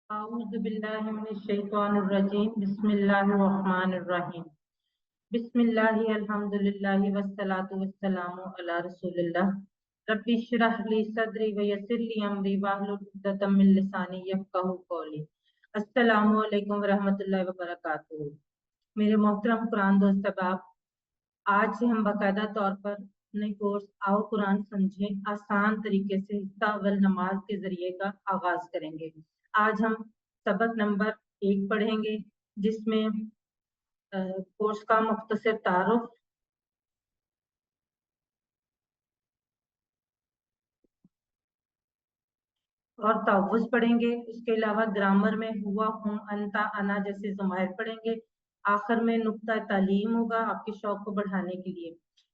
أعوذ بالله من الشيطان الرجيم بسم الله الرحمن الرحيم بسم الله الحمد لله والصلاة والسلام على رسول الله ربي اشرح لي صدري ويسر لي أمري واحلل عقدة من لساني يفقهوا قولي السلام علیکم ورحمۃ اللہ وبرکاتہ۔ میرے محترم قرآن دوست احباب، آج سے ہم باقاعدہ طور پر اپنے کورس آؤ قرآن سمجھیں آسان طریقے سے حصہ اول نماز کے ذریعے کا آغاز کریں گے۔ آج ہم سبق نمبر 1 پڑھیں گے، جس میں کورس کا مختصر تعارف اور تحفظ پڑھیں گے۔ اس کے علاوہ گرامر میں ہوا، ہوں، انتا، انا جیسے ضمائر پڑھیں گے۔ آخر میں نقطہ تعلیم ہوگا آپ کے شوق کو بڑھانے کے لیے۔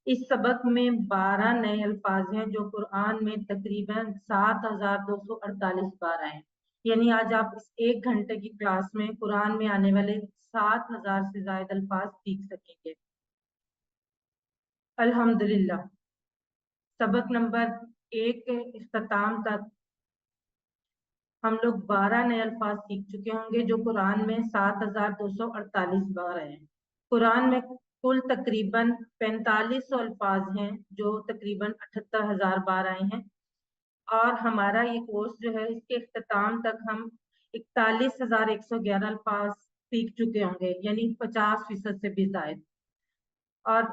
اس سبق میں 12 نئے الفاظ ہیں جو قرآن میں تقریباً 7248 بار آئے ہیں۔ یعنی آج آپ اس 1 گھنٹے کی کلاس میں قرآن میں آنے والے 7000 سے زائد الفاظ سیکھ سکیں گے الحمدللہ۔ سبق نمبر 1 کے اختتام تک ہم لوگ 12 نئے الفاظ سیکھ چکے ہوں گے جو قرآن میں 7248 بار آئے ہیں۔ قرآن میں کل تقریباً 4500 الفاظ ہیں جو تقریباً 78000 بار آئے ہیں، اور ہمارا یہ کورس جو ہے اس کے اختتام تک ہم 41111 الفاظ سیکھ چکے ہوں گے، یعنی 50% سے بھی زائد۔ اور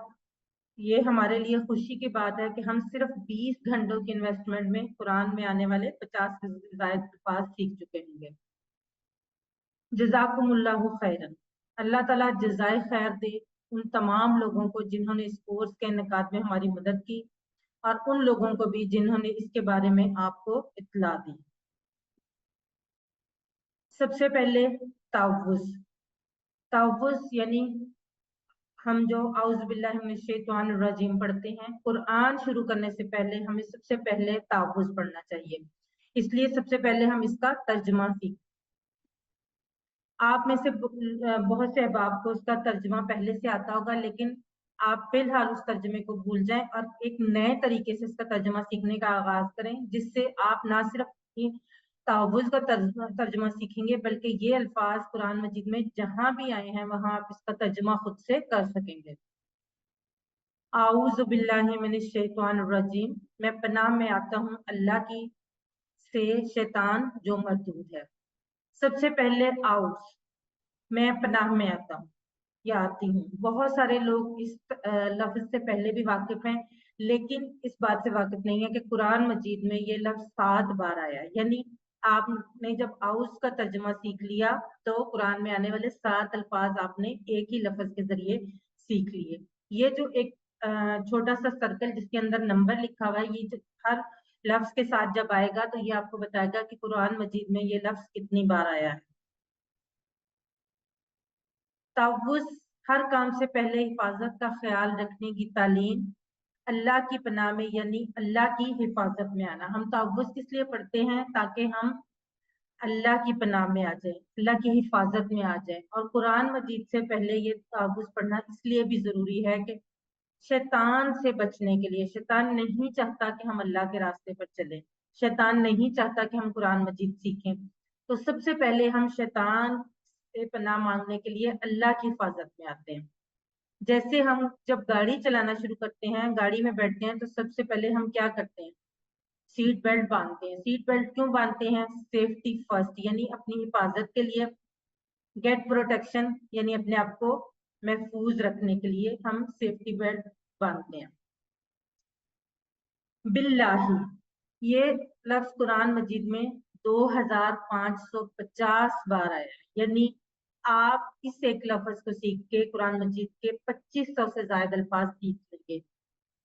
یہ ہمارے لیے خوشی کی بات ہے کہ ہم صرف 20 گھنٹوں کی انویسٹمنٹ میں قرآن میں آنے والے 50 سے زائد الفاظ سیکھ چکے ہوں گے۔ جزاکم اللہ خیرن، اللہ تعالیٰ جزائے خیر دے ان تمام لوگوں کو جنہوں نے اس کورس کے انعقاد میں ہماری مدد کی، اور ان لوگوں کو بھی جنہوں نے اس کے بارے میں آپ کو اطلاع دی۔ سب سے پہلے تحفظ یعنی ہم جو اعوذ باللہ من الشیطان الرجیم پڑھتے ہیں، قرآن شروع کرنے سے پہلے ہمیں سب سے پہلے تحفظ پڑھنا چاہیے۔ اس لیے سب سے پہلے ہم اس کا ترجمہ سیکھیں۔ آپ میں سے بہت سے احباب کو اس کا ترجمہ پہلے سے آتا ہوگا، لیکن آپ فی الحال اس ترجمے کو بھول جائیں اور ایک نئے طریقے سے اس کا ترجمہ سیکھنے کا آغاز کریں، جس سے آپ نہ صرف تحفظ کا ترجمہ سیکھیں گے بلکہ یہ الفاظ قرآن مجید میں جہاں بھی آئے ہیں وہاں آپ اس کا ترجمہ خود سے کر سکیں گے۔ اعوذ باللہ من الشیطان الرجیم، میں پناہ میں آتا ہوں اللہ کی سے شیطان جو مردود ہے۔ سب سے پہلے اعوذ، میں پناہ میں آتا ہوں یا آتی ہوں۔ بہت سارے لوگ اس لفظ سے پہلے بھی واقف ہیں، لیکن اس بات سے واقف نہیں ہے کہ قرآن مجید میں یہ لفظ 7 بار آیا ہے۔ یعنی آپ نے جب اعوذ کا ترجمہ سیکھ لیا تو قرآن میں آنے والے 7 الفاظ آپ نے ایک ہی لفظ کے ذریعے سیکھ لیے۔ یہ جو ایک چھوٹا سا سرکل جس کے اندر نمبر لکھا ہوا ہے، یہ ہر لفظ کے ساتھ جب آئے گا تو یہ آپ کو بتائے گا کہ قرآن مجید میں یہ لفظ کتنی بار آیا ہے۔ تحفظ، ہر کام سے پہلے حفاظت کا خیال رکھنے کی تعلیم، اللہ کی پناہ میں یعنی اللہ کی حفاظت میں آنا۔ ہم تحفظ کس لیے پڑھتے ہیں؟ تاکہ ہم اللہ کی پناہ میں آ جائیں، اللہ کی حفاظت میں آ جائیں۔ اور قرآن مجید سے پہلے یہ تحفظ پڑھنا اس لیے بھی ضروری ہے کہ شیطان سے بچنے کے لیے۔ شیطان نہیں چاہتا کہ ہم اللہ کے راستے پر چلیں، شیطان نہیں چاہتا کہ ہم قرآن مجید سیکھیں، تو سب سے پہلے ہم شیطان سے پناہ مانگنے کے لیے اللہ کی حفاظت میں آتے ہیں۔ جیسے ہم جب گاڑی چلانا شروع کرتے ہیں، گاڑی میں بیٹھتے ہیں، تو سب سے پہلے ہم کیا کرتے ہیں؟ سیٹ بیلٹ باندھتے ہیں۔ سیٹ بیلٹ کیوں باندھتے ہیں؟ سیفٹی فرسٹ، یعنی اپنی حفاظت کے لیے، گیٹ پروٹیکشن یعنی اپنے آپ کو محفوظ رکھنے کے لیے ہم سیفٹی بیلٹ باندھتے ہیں۔ باللہ، یہ لفظ قرآن مجید میں 2550 بار آیا ہے، یعنی آپ اس ایک لفظ کو سیکھ کے قرآن مجید کے 2500 سے زائد الفاظ سیکھ لیں گے۔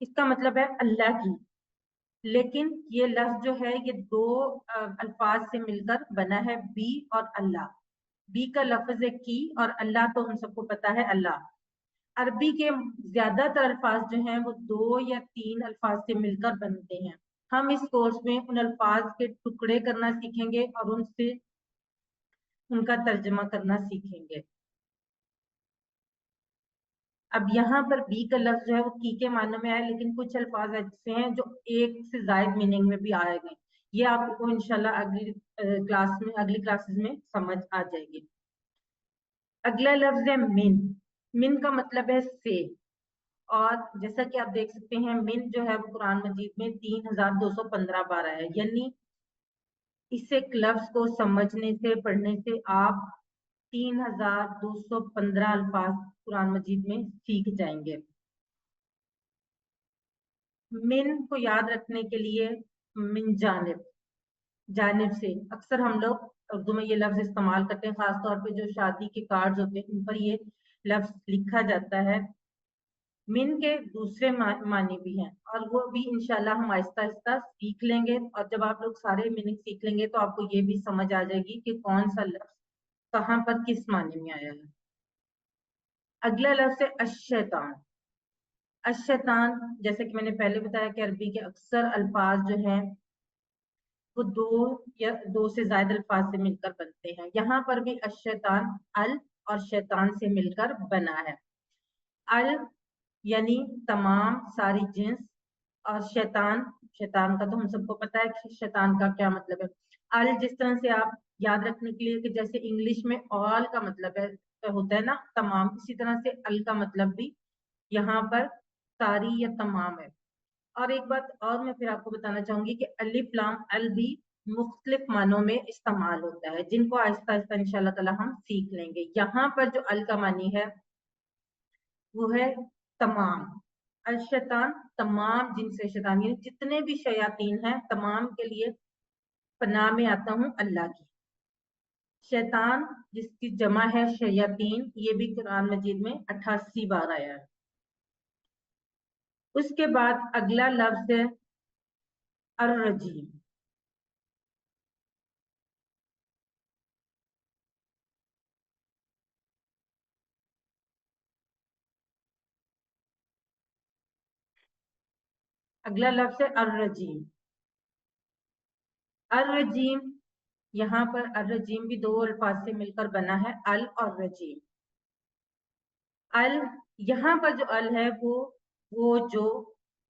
اس کا مطلب ہے اللہ کی، لیکن یہ لفظ جو ہے یہ 2 الفاظ سے مل کر بنا ہے، بی اور اللہ۔ بی کا لفظ ہے کی، اور اللہ تو ہم سب کو پتا ہے اللہ۔ عربی کے زیادہ تر الفاظ جو ہیں وہ 2 یا 3 الفاظ سے مل کر بنتے ہیں۔ ہم اس کورس میں ان الفاظ کے ٹکڑے کرنا سیکھیں گے اور ان سے ان کا ترجمہ کرنا سیکھیں گے۔ اب یہاں پر بی کا لفظ جو ہے وہ کی کے معنی میں آئے، لیکن کچھ الفاظ ایسے ہیں جو ایک سے زائد میننگ میں بھی آئے گئے، ये आपको इंशाल्लाह अगली क्लासेस में समझ आ जाएगी। अगला लफ्ज है मिन। मिन का मतलब है से, और जैसा कि आप देख सकते हैं मिन जो है वो कुरान मजीद में 3215 बार है, यानी इस एक लफ्ज को समझने से पढ़ने से आप 3215 अल्फाज कुरान मजीद में सीख जाएंगे। मिन को याद रखने के लिए मिन जानिब, जानिब से अक्सर हम लोग उर्दू में ये लफ्ज इस्तेमाल करते हैं, खासतौर पे जो शादी के कार्ड्स होते हैं उन पर ये लफ्ज लिखा जाता है। मिन के दूसरे मानी भी हैं, और वो भी इंशाल्लाह हम आहिस्ता आहिस्ता सीख लेंगे, और जब आप लोग सारे मीनिंग सीख लेंगे तो आपको ये भी समझ आ जाएगी कि कौन सा लफ्ज कहाँ पर किस मानी में आया है। अगला लफ्ज है अशैतान। अशैतान, जैसे कि मैंने पहले बताया कि अरबी के अक्सर अल्फाज जो हैं वो दो या दो से ज्यादा अल्फाज से मिलकर बनते हैं। यहाँ पर भी अशैतान अल और शैतान से मिलकर बना है। अल यानी तमाम सारी जिन्स, और शैतान, शैतान का तो हम सबको पता है कि शैतान का क्या मतलब है। अल जिस तरह से आप याद रखने के लिए कि जैसे इंग्लिश में ऑल का मतलब है होता है ना तमाम, इसी तरह से अल का मतलब भी यहाँ पर सारी या तमाम है। और एक बात और मैं फिर आपको बताना चाहूंगी कि अलिफ लाम अल भी मुख्तलिफ मानों में इस्तेमाल होता है, जिनको आहिस्ता आहिस्ता इंशाल्लाह ताला हम सीख लेंगे। यहाँ पर जो अल का मानी है वो है तमाम। अल शैतान तमाम जिनसे शैतान, यानी जितने भी शयातीन हैं तमाम के लिए पनाह में आता हूँ अल्लाह की। शैतान जिसकी जमा है शयातीन, ये भी कुरान मजीद में 88 बार आया है। उसके बाद अगला लफ्ज है अर्रजीम। अगला लफ्ज है अर्रजीम। अर्रजीम, यहाँ पर अर्रजीम भी दो अल्फाज से मिलकर बना है, अल और रजीम। अल, यहाँ पर जो अल है वो जो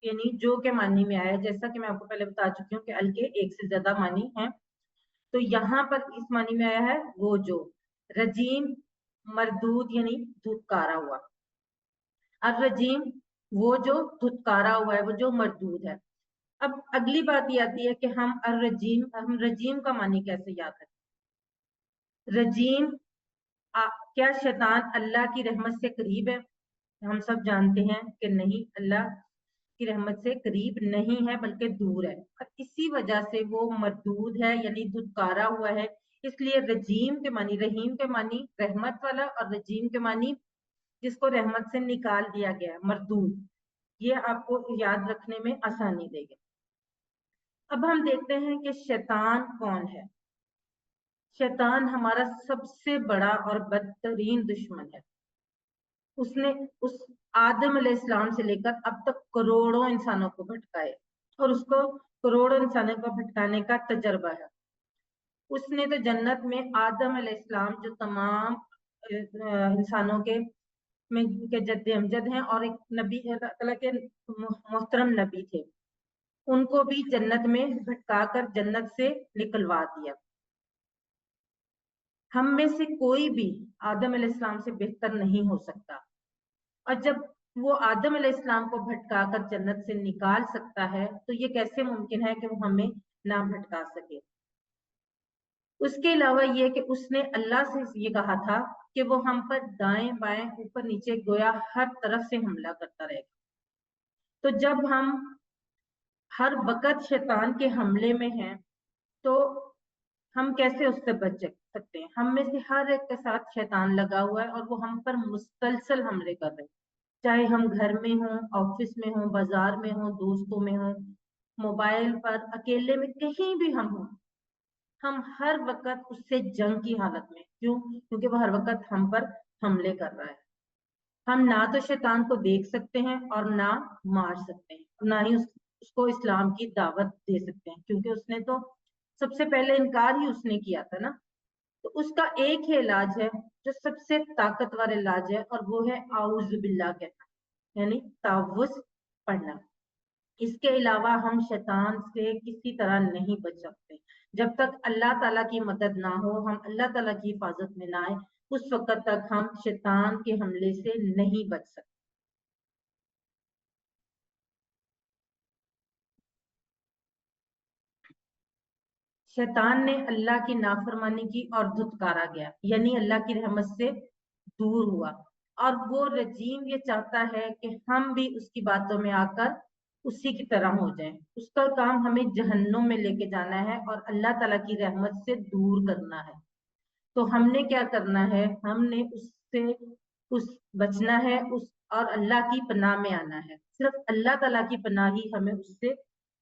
यानी जो के मानी में आया है, जैसा कि मैं आपको पहले बता चुकी हूँ कि अल के एक से ज्यादा मानी हैं। तो यहाँ पर इस मानी में आया है वो जो। रजीम मरदूद यानी धुतकारा हुआ। अर्रजीम वो जो धुतकारा हुआ है, वो जो मरदूद है। अब अगली बात ये आती है कि हम रजीम का मानी कैसे याद रखें। रजीम क्या शैतान अल्लाह की रहमत से करीब है? हम सब जानते हैं कि नहीं, अल्लाह की रहमत से करीब नहीं है बल्कि दूर है, और इसी वजह से वो मरदूद है यानी धुतकारा हुआ है। इसलिए रजीम के मानी, रहीम के मानी रहमत वाला, और रजीम के मानी जिसको रहमत से निकाल दिया गया, मरदूद। ये आपको याद रखने में आसानी देगा। अब हम देखते हैं कि शैतान कौन है। शैतान हमारा सबसे बड़ा और बदतरीन दुश्मन है। उसने उस आदम अलैहिस्सलाम से लेकर अब तक करोड़ों इंसानों को भटकाए, और उसको करोड़ों इंसानों को भटकाने का तजर्बा है। उसने तो जन्नत में आदम अलैहिस्सलाम जो तमाम इंसानों के में के जद्द अमजद हैं और एक नबी अल्लाह के मोहतरम नबी थे, उनको भी जन्नत में भटका कर जन्नत से निकलवा दिया। हम में से कोई भी आदम अलैहिस्सलाम से बेहतर नहीं हो सकता, और जब वो आदम अलैहिस्सलाम को भटका कर जन्नत से निकाल सकता है तो ये कैसे मुमकिन है कि वो हमें ना भटका सके। उसके अलावा ये कि उसने अल्लाह से ये कहा था कि वो हम पर दाएं बाएं ऊपर नीचे गोया हर तरफ से हमला करता रहेगा। तो जब हम हर वक्त शैतान के हमले में हैं तो हम कैसे उससे बच सकते हैं? हम में से हर एक के साथ शैतान लगा हुआ है और वो हम पर मुसलसल हमले कर रहे हैं, चाहे हम घर में हों, ऑफिस में हों, बाजार में हों, दोस्तों में हों, मोबाइल पर, अकेले में, कहीं भी हम हों, हम हर वक्त उससे जंग की हालत में। क्यों? क्योंकि वो हर वक्त हम पर हमले कर रहा है। हम ना तो शैतान को देख सकते हैं और ना मार सकते हैं, ना ही उसको इस्लाम की दावत दे सकते हैं, क्योंकि उसने तो सबसे पहले इनकार ही उसने किया था ना। तो उसका एक ही इलाज है जो सबसे ताकतवर इलाज है, और वो है आउज़ बिल्लाह कहना, यानी तावुज़ पढ़ना। اس کے علاوہ ہم شیطان سے کسی طرح نہیں بچ سکتے. جب تک اللہ تعالیٰ کی مدد نہ ہو، ہم اللہ تعالیٰ کی حفاظت میں نہ آئے، اس وقت تک ہم شیطان کے حملے سے نہیں بچ سکتے. شیطان نے اللہ کی نافرمانی کی اور دھتکارا گیا، یعنی اللہ کی رحمت سے دور ہوا. اور وہ رجیم یہ چاہتا ہے کہ ہم بھی اس کی باتوں میں آ کر اسی کی طرح ہو جائیں. اس کا کام ہمیں جہنم میں لے کے جانا ہے اور اللہ تعالیٰ کی رحمت سے دور کرنا ہے. تو ہم نے کیا کرنا ہے؟ ہم نے اس سے بچنا ہے، اور اللہ کی پناہ میں آنا ہے. صرف اللہ تعالیٰ کی پناہ ہی ہمیں اس سے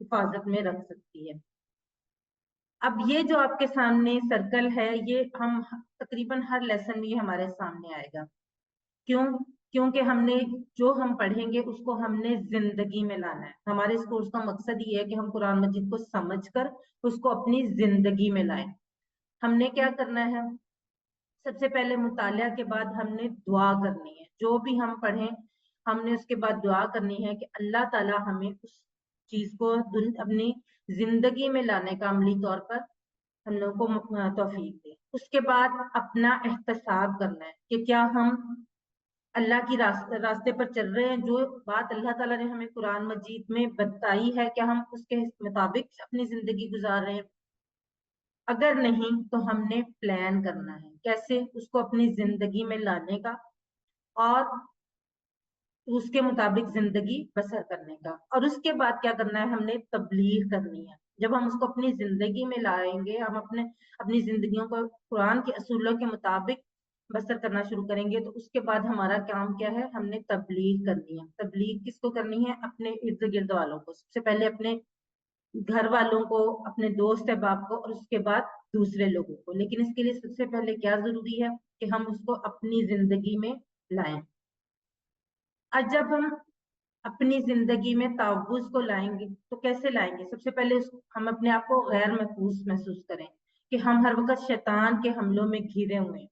حفاظت میں رکھ سکتی ہے. اب یہ جو آپ کے سامنے سرکل ہے، یہ ہم تقریباً ہر لیسن میں ہمارے سامنے آئے گا. کیونکہ ہم نے جو ہم پڑھیں گے اس کو ہم نے زندگی میں لانا ہے. ہمارے اس کورس کا مقصد یہ ہے کہ ہم قرآن مجید کو سمجھ کر اس کو اپنی زندگی میں لائیں. ہم نے کیا کرنا ہے؟ سب سے پہلے مطالعہ کے بعد ہم نے دعا کرنی ہے. جو بھی ہم پڑھیں ہم نے اس کے بعد دعا کرنی ہے کہ اللہ تعالیٰ ہمیں اس چیز کو اپنی زندگی میں لانے کا عملی طور پر ہم لوگوں کو توفیق دے. اس کے بعد اپنا احتساب کرنا ہے کہ کیا ہم اللہ کی راستے پر چل رہے ہیں، جو بات اللہ تعالیٰ نے ہمیں قرآن مجید میں بتائی ہے کیا ہم اس کے مطابق اپنی زندگی گزار رہے ہیں. اگر نہیں تو ہم نے پلان کرنا ہے کیسے اس کو اپنی زندگی میں لانے کا اور اس کے مطابق زندگی بسر کرنے کا. اور اس کے بعد کیا کرنا ہے؟ ہم نے تبلیغ کرنی ہے. جب ہم اس کو اپنی زندگی میں لائیں گے، ہم اپنی زندگیوں کو قرآن کے اصولوں کے مطابق بسر کرنا شروع کریں گے، تو اس کے بعد ہمارا کام کیا ہے؟ ہم نے تبلیغ کرنی ہے. تبلیغ کس کو کرنی ہے؟ اپنے ارد گرد والوں کو. سب سے پہلے اپنے گھر والوں کو، اپنے دوست احباب کو، اور اس کے بعد دوسرے لوگوں کو. لیکن اس کے لیے سب سے پہلے کیا ضروری ہے؟ کہ ہم اس کو اپنی زندگی میں لائیں. اور جب ہم اپنی زندگی میں تعوض کو لائیں گے تو کیسے لائیں گے؟ سب سے پہلے ہم اپنے آپ کو غیر محسوس کریں کہ ہم ہر وقت شیطان کے حملوں میں گھرے ہوئے ہیں.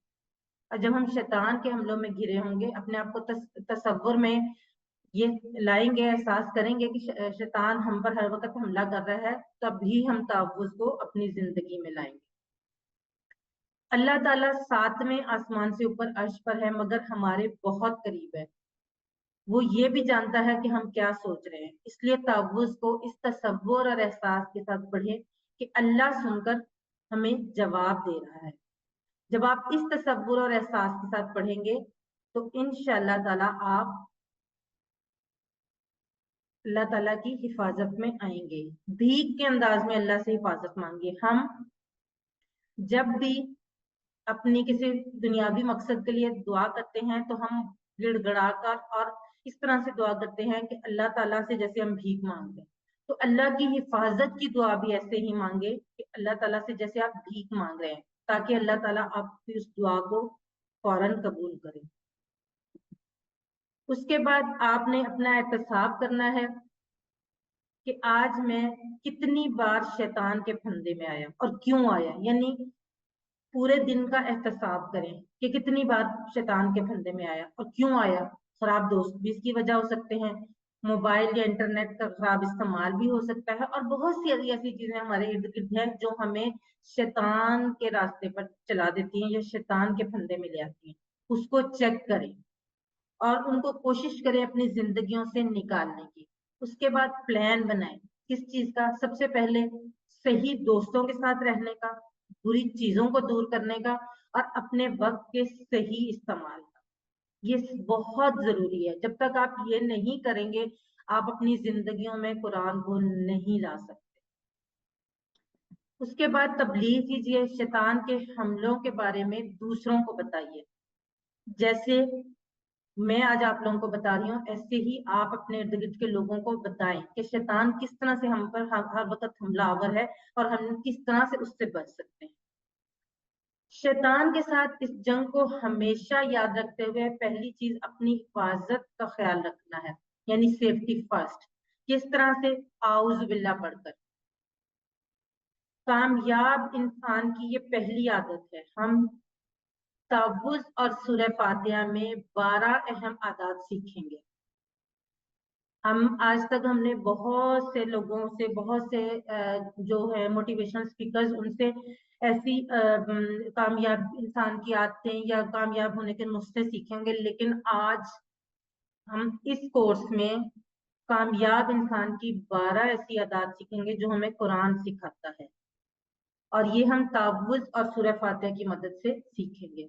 اور جب ہم شیطان کے حملوں میں گھرے ہوں گے، اپنے آپ کو تصور میں یہ لائیں گے، احساس کریں گے کہ شیطان ہم پر ہر وقت حملہ کر رہا ہے، تب ہی ہم تعوض کو اپنی زندگی میں لائیں گے. اللہ تعالیٰ 7ویں آسمان سے اوپر عرش پر ہے، مگر ہمارے بہت قریب ہے. وہ یہ بھی جانتا ہے کہ ہم کیا سوچ رہے ہیں. اس لیے تعوذ کو اس تصور اور احساس کے ساتھ پڑھیں کہ اللہ سن کر ہمیں جواب دے رہا ہے. جب آپ اس تصور اور احساس کے ساتھ پڑھیں گے تو انشاءاللہ تعالیٰ آپ اللہ تعالیٰ کی حفاظت میں آئیں گے. بھیک کے انداز میں اللہ سے حفاظت مانگے. ہم جب بھی اپنی کسی دنیاوی مقصد کے لیے دعا کرتے ہیں تو ہم گڑ گڑا کر اور اس طرح سے دعا کرتے ہیں کہ اللہ تعالیٰ سے جیسے ہم بھیک مانگتے ہیں. تو اللہ کی حفاظت کی دعا بھی ایسے ہی مانگے کہ اللہ تعالیٰ سے جیسے آپ بھیک مانگ رہے ہیں، تاکہ اللہ تعالیٰ آپ کی اس دعا کو فوراً قبول کرے. اس کے بعد آپ نے اپنا احتساب کرنا ہے کہ آج میں کتنی بار شیطان کے پھندے میں آیا اور کیوں آیا. یعنی پورے دن کا احتساب کریں کہ کتنی بار شیطان کے پھندے میں آیا اور کیوں آیا. خراب دوست بھی اس کی وجہ ہو سکتے ہیں، موبائل یا انٹرنیٹ کا خراب استعمال بھی ہو سکتا ہے، اور بہت سی ایسی چیزیں ہمارے ارد گرد ہیں جو ہمیں شیطان کے راستے پر چلا دیتی ہیں یا شیطان کے پھندے میں لے آتی ہیں. اس کو چیک کریں اور ان کو کوشش کریں اپنی زندگیوں سے نکالنے کی. اس کے بعد پلان بنائیں کس چیز کا؟ سب سے پہلے صحیح دوستوں کے ساتھ رہنے کا، بری چیزوں کو دور کرنے کا، اور اپنے وقت کے صحیح استعمال کا. یہ بہت ضروری ہے. جب تک آپ یہ نہیں کریں گے آپ اپنی زندگیوں میں قرآن کو نہیں لا سکتے. اس کے بعد تبلیغ کیجیے. شیطان کے حملوں کے بارے میں دوسروں کو بتائیے. جیسے میں آج آپ لوگوں کو بتا رہی ہوں، ایسے ہی آپ اپنے ارد گرد کے لوگوں کو بتائیں کہ شیطان کس طرح سے ہم پر ہر وقت حملہ آور ہے اور ہم کس طرح سے اس سے بچ سکتے ہیں. شیطان کے ساتھ اس جنگ کو ہمیشہ یاد رکھتے ہوئے پہلی چیز اپنی حفاظت کا خیال رکھنا ہے، یعنی سیفٹی فرسٹ. کس طرح سے؟ اعوذ باللہ پڑھ کر. کامیاب انسان کی یہ پہلی عادت ہے. ہم تعوذ اور سورہ فاتحہ میں 12 اہم عادات سیکھیں گے. हम आज तक हमने बहुत से लोगों से, बहुत से जो है मोटिवेशनल स्पीकर्स, उनसे ऐसी कामयाब इंसान की आदतें या कामयाब होने के नुस्खे सीखेंगे, लेकिन आज हम इस कोर्स में कामयाब इंसान की 12 ऐसी आदत सीखेंगे जो हमें कुरान सिखाता है, और ये हम तावुज़ और सूरह फातिहा की मदद से सीखेंगे।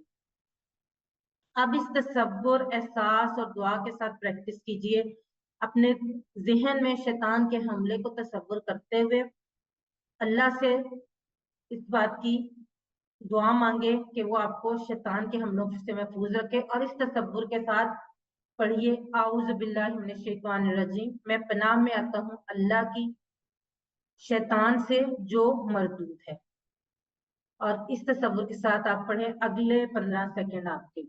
अब इस तसव्वुर, एहसास और दुआ के साथ प्रैक्टिस कीजिए। अपने जहन में शैतान के हमले को तसव्वुर करते हुए अल्लाह से इस बात की दुआ मांगे कि वो आपको शैतान के हमलों से महफूज रखे, और इस तसव्वुर के साथ पढ़िए, आऊज़ बिल्लाहि मिनश शैतानिर रजीम, मैं पनाह में आता हूँ अल्लाह की शैतान से जो मरदूद है। और इस तसव्वुर के साथ आप पढ़ें अगले 15 सेकंड आपके।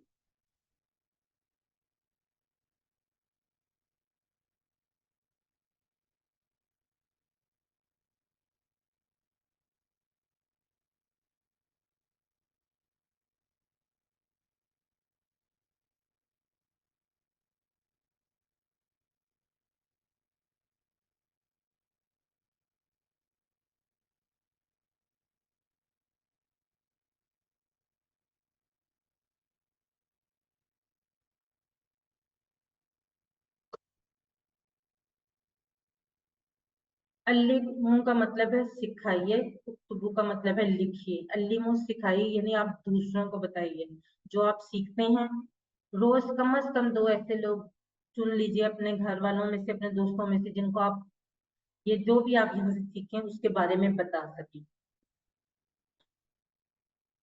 अल्लिमू का मतलब है सिखाइए, उक्तबू का मतलब है लिखिए। अल्लिमू सिखाइए यानी आप दूसरों को बताइए जो आप सीखते हैं। रोज कम से कम 2 ऐसे लोग चुन लीजिए अपने घर वालों में से, अपने दोस्तों में से, जिनको आप ये जो भी आप यहाँ से सीखें उसके बारे में बता सकें।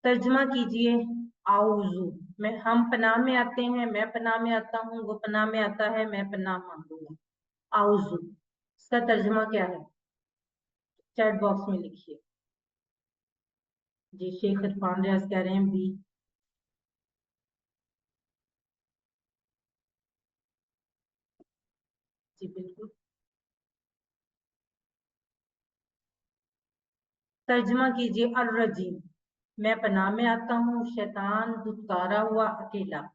तर्जमा कीजिए आउजू, मैं, हम पनाह में आते हैं, मैं पनाह में आता हूँ, वो पनाह में आता है, मैं पनाह मांगूंगा। आउजू, इसका तर्जमा क्या है? चैट बॉक्स में लिखिए। जी, शेख इरफान रियाज कह रहे हैं बी। जी बिल्कुल। तर्जमा कीजिए अर्रजीम, मैं पनाह में आता हूँ शैतान दुत्कारा हुआ अकेला।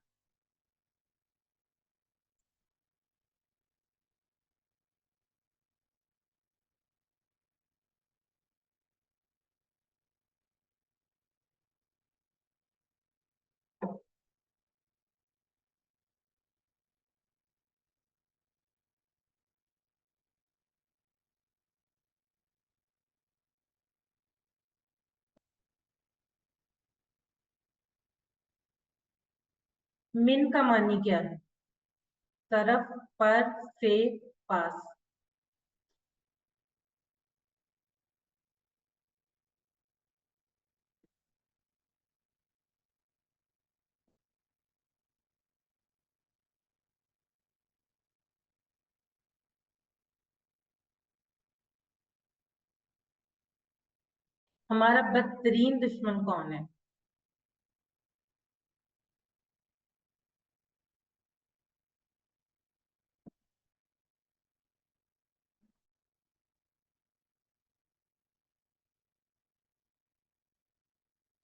मिन का मानी क्या है? तरफ, पर, से, पास। हमारा बदतरीन दुश्मन कौन है?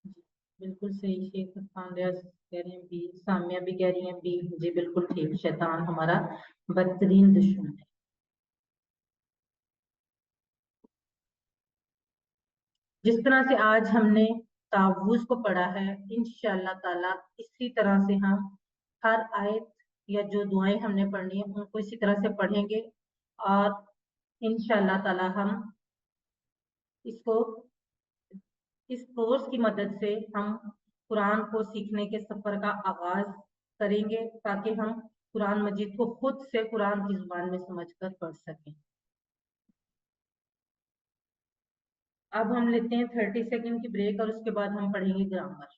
जी बिल्कुल सही, शेख इरफान रियाज कह रहे हैं बी, सामिया भी कह रही हैं बी। जी बिल्कुल ठीक, शैतान हमारा बदतरीन दुश्मन है। जिस तरह से आज हमने तावूज को पढ़ा है, इंशाअल्लाह ताला इसी तरह से हम हर आयत या जो दुआएं हमने पढ़नी है उनको इसी तरह से पढ़ेंगे, और इंशाअल्लाह ताला हम इसको, इस कोर्स की मदद से हम कुरान को सीखने के सफर का आगाज करेंगे, ताकि हम कुरान मजीद को खुद से कुरान की जुबान में समझकर पढ़ सकें। अब हम लेते हैं 30 सेकंड की ब्रेक, और उसके बाद हम पढ़ेंगे ग्रामर।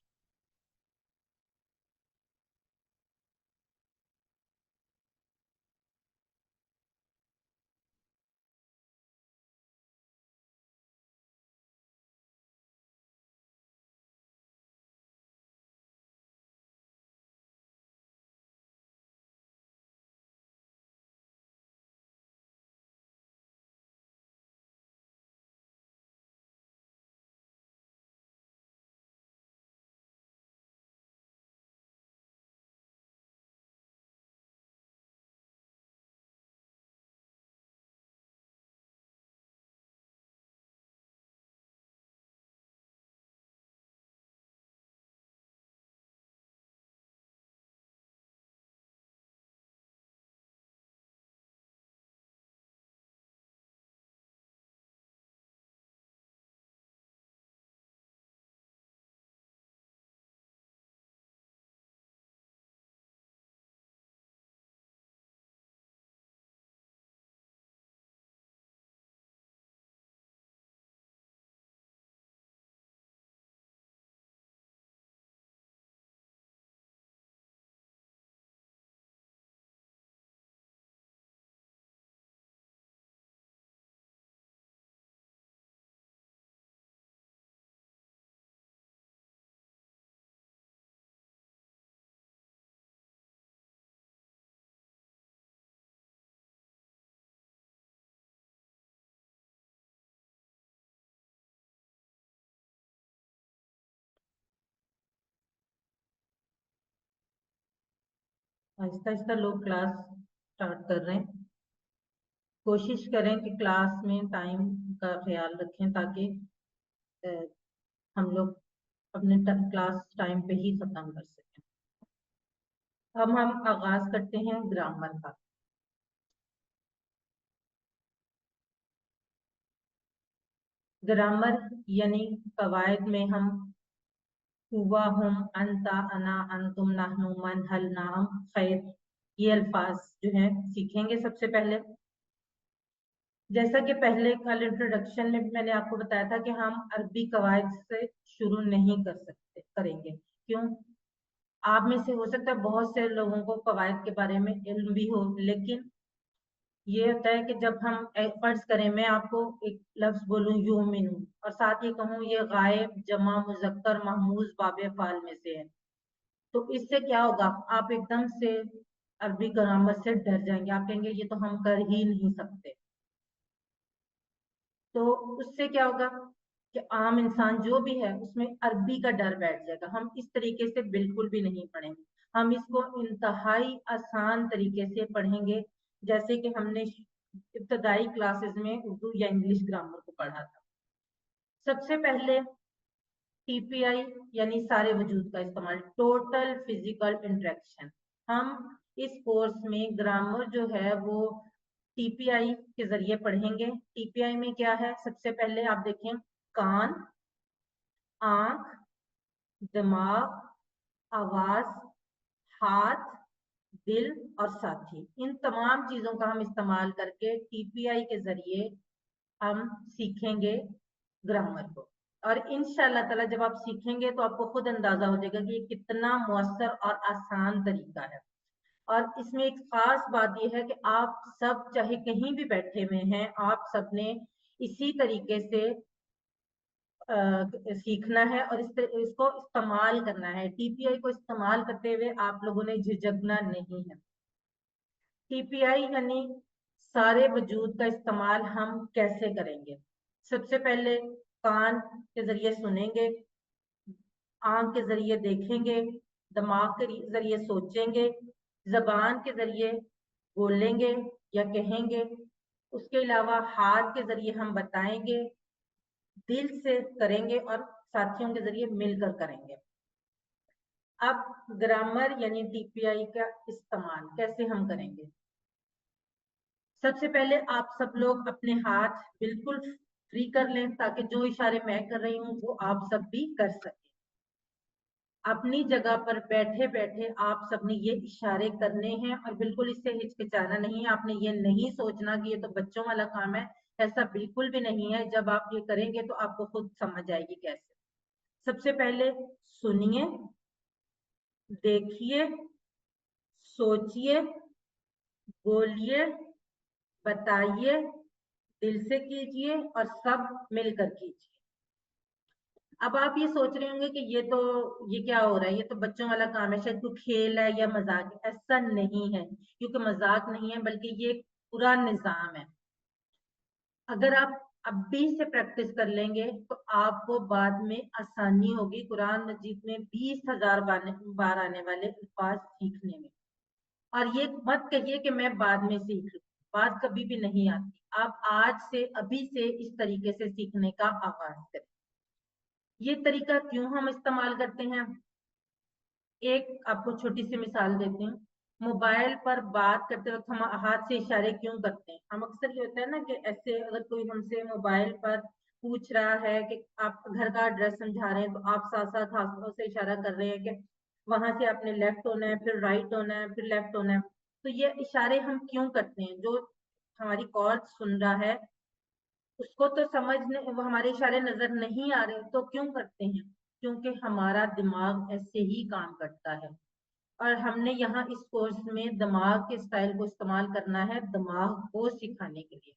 आहिस्ता आहिस्ता लोग क्लास स्टार्ट कर रहे हैं। कोशिश करें कि क्लास में टाइम का ख्याल रखें ताकि हम लोग अपने क्लास टाइम पे ही खत्म कर सकें। अब हम आगाज करते हैं ग्रामर का। ग्रामर यानी कवायद में हम हुआ, हम, अंता, अना, अंतुम, नहनु, मन, हल, नाम, खैर, ये अल्फाज जो हैं सीखेंगे सबसे पहले। जैसा कि पहले कल इंट्रोडक्शन में भी मैंने आपको बताया था कि हम अरबी कवायद से शुरू नहीं करेंगे। क्यों? आप में से हो सकता है बहुत से लोगों को कवायद के बारे में इल्म भी हो, लेकिन ये होता है कि जब हम फर्ज करें मैं आपको एक लफ्ज बोलूं यूमिनु और साथ ही कहूं ये गायब, जमा, मुजक्कर, महमूज, बाबे फाल में से है, तो इससे क्या होगा? आप एकदम से अरबी ग्रामर से डर जाएंगे, आप कहेंगे ये तो हम कर ही नहीं सकते। तो उससे क्या होगा कि आम इंसान जो भी है उसमें अरबी का डर बैठ जाएगा। हम इस तरीके से बिल्कुल भी नहीं पढ़ेंगे, हम इसको इंतहाई आसान तरीके से पढ़ेंगे, जैसे कि हमने इब्तदाई क्लासेस में उर्दू या इंग्लिश ग्रामर को पढ़ा था। सबसे पहले टीपीआई यानी सारे वजूद का इस्तेमाल, टोटल फिजिकल इंटरेक्शन। हम इस कोर्स में ग्रामर जो है वो टीपीआई के जरिए पढ़ेंगे। टीपीआई में क्या है? सबसे पहले आप देखें, कान, आंख, दिमाग, आवाज, हाथ, दिल और साथी, इन तमाम चीजों का हम इस्तेमाल करके टीपीआई के जरिए हम सीखेंगे ग्रामर को। और इंशाल्लाह ताला जब आप सीखेंगे तो आपको खुद अंदाजा हो जाएगा कि ये कितना मुयस्सर और आसान तरीका है। और इसमें एक खास बात यह है कि आप सब चाहे कहीं भी बैठे हुए हैं, आप सबने इसी तरीके से सीखना है और इसको इस्तेमाल करना है। टीपीआई को इस्तेमाल करते हुए आप लोगों ने झिझकना नहीं है। टीपीआई यानी सारे वजूद का इस्तेमाल हम कैसे करेंगे? सबसे पहले कान के जरिए सुनेंगे, आंख के जरिए देखेंगे, दिमाग के जरिए सोचेंगे, जबान के जरिए बोलेंगे या कहेंगे, उसके अलावा हाथ के जरिए हम बताएंगे, दिल से करेंगे और साथियों के जरिए मिलकर करेंगे। अब ग्रामर यानी टीपीआई का इस्तेमाल कैसे हम करेंगे? सबसे पहले आप सब लोग अपने हाथ बिल्कुल फ्री कर लें ताकि जो इशारे मैं कर रही हूँ वो आप सब भी कर सकें। अपनी जगह पर बैठे बैठे आप सबने ये इशारे करने हैं और बिल्कुल इससे हिचकिचाना नहीं है। आपने ये नहीं सोचना कि ये तो बच्चों वाला काम है, ऐसा बिल्कुल भी नहीं है। जब आप ये करेंगे तो आपको खुद समझ आएगी कैसे। सबसे पहले सुनिए, देखिए, सोचिए, बोलिए, बताइए, दिल से कीजिए और सब मिलकर कीजिए। अब आप ये सोच रहे होंगे कि ये क्या हो रहा है, ये तो बच्चों वाला काम है, शायद कोई खेल है या मजाक है। ऐसा नहीं है, क्योंकि मजाक नहीं है बल्कि ये पूरा निजाम है। अगर आप अभी से प्रैक्टिस कर लेंगे तो आपको बाद में आसानी होगी कुरान मजीद में 20,000 बार आने वाले अल्फाज सीखने में। और ये मत कहिए कि मैं बाद में सीख लूं, बात कभी भी नहीं आती। आप आज से अभी से इस तरीके से सीखने का आगाज करें। ये तरीका क्यों हम इस्तेमाल करते हैं? एक आपको छोटी सी मिसाल देती हूँ। मोबाइल पर बात करते वक्त हम हाथ से इशारे क्यों करते हैं? हम अक्सर ये होता है ना कि ऐसे अगर कोई हमसे मोबाइल पर पूछ रहा है कि आप घर का एड्रेस समझा रहे हैं तो आप साथ साथ हाथों से इशारा कर रहे हैं कि वहां से आपने लेफ्ट होना है, फिर राइट होना है, फिर लेफ्ट होना है। तो ये इशारे हम क्यों करते हैं? जो हमारी कॉल सुन रहा है उसको तो समझने वो हमारे इशारे नजर नहीं आ रहे, तो क्यों करते हैं? क्योंकि हमारा दिमाग ऐसे ही काम करता है और हमने यहाँ इस कोर्स में दिमाग के स्टाइल को इस्तेमाल करना है दिमाग को सिखाने के लिए।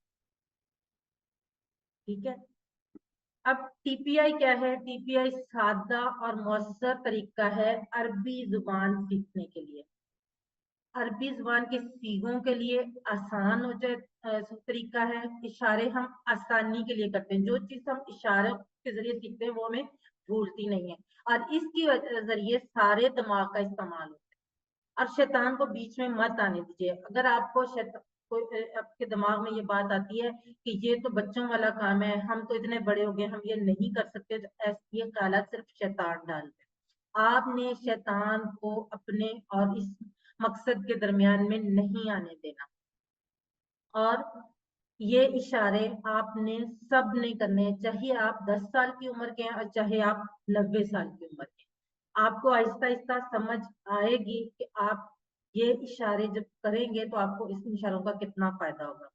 ठीक है। अब टीपीआई क्या है? टीपीआई सादा और मौसर तरीका है अरबी जुबान सीखने के लिए। अरबी जुबान के सीगों के लिए आसान हो जाए तरीका है। इशारे हम आसानी के लिए करते हैं, जो चीज हम इशारों के जरिए सीखते हैं वो हमें भूलती नहीं है और इसकी जरिए सारे दिमाग का इस्तेमाल होता है। اور शैतान को बीच में मत आने दीजिए। अगर आपको आपके दिमाग में ये बात आती है कि ये तो बच्चों वाला काम है, हम तो इतने बड़े हो गए, हम ये नहीं कर सकते, तो ये ख्यालात सिर्फ शैतान डालते हैं। आपने शैतान को अपने और इस मकसद के दरमियान में नहीं आने देना। और ये इशारे आपने सब नहीं करने, चाहे आप 10 साल की उम्र के हैं और चाहे आप 90 साल की उम्र के हैं। आपको आहिस्ता आहिस्ता समझ आएगी कि आप ये इशारे जब करेंगे तो आपको इस इशारों का कितना फायदा होगा।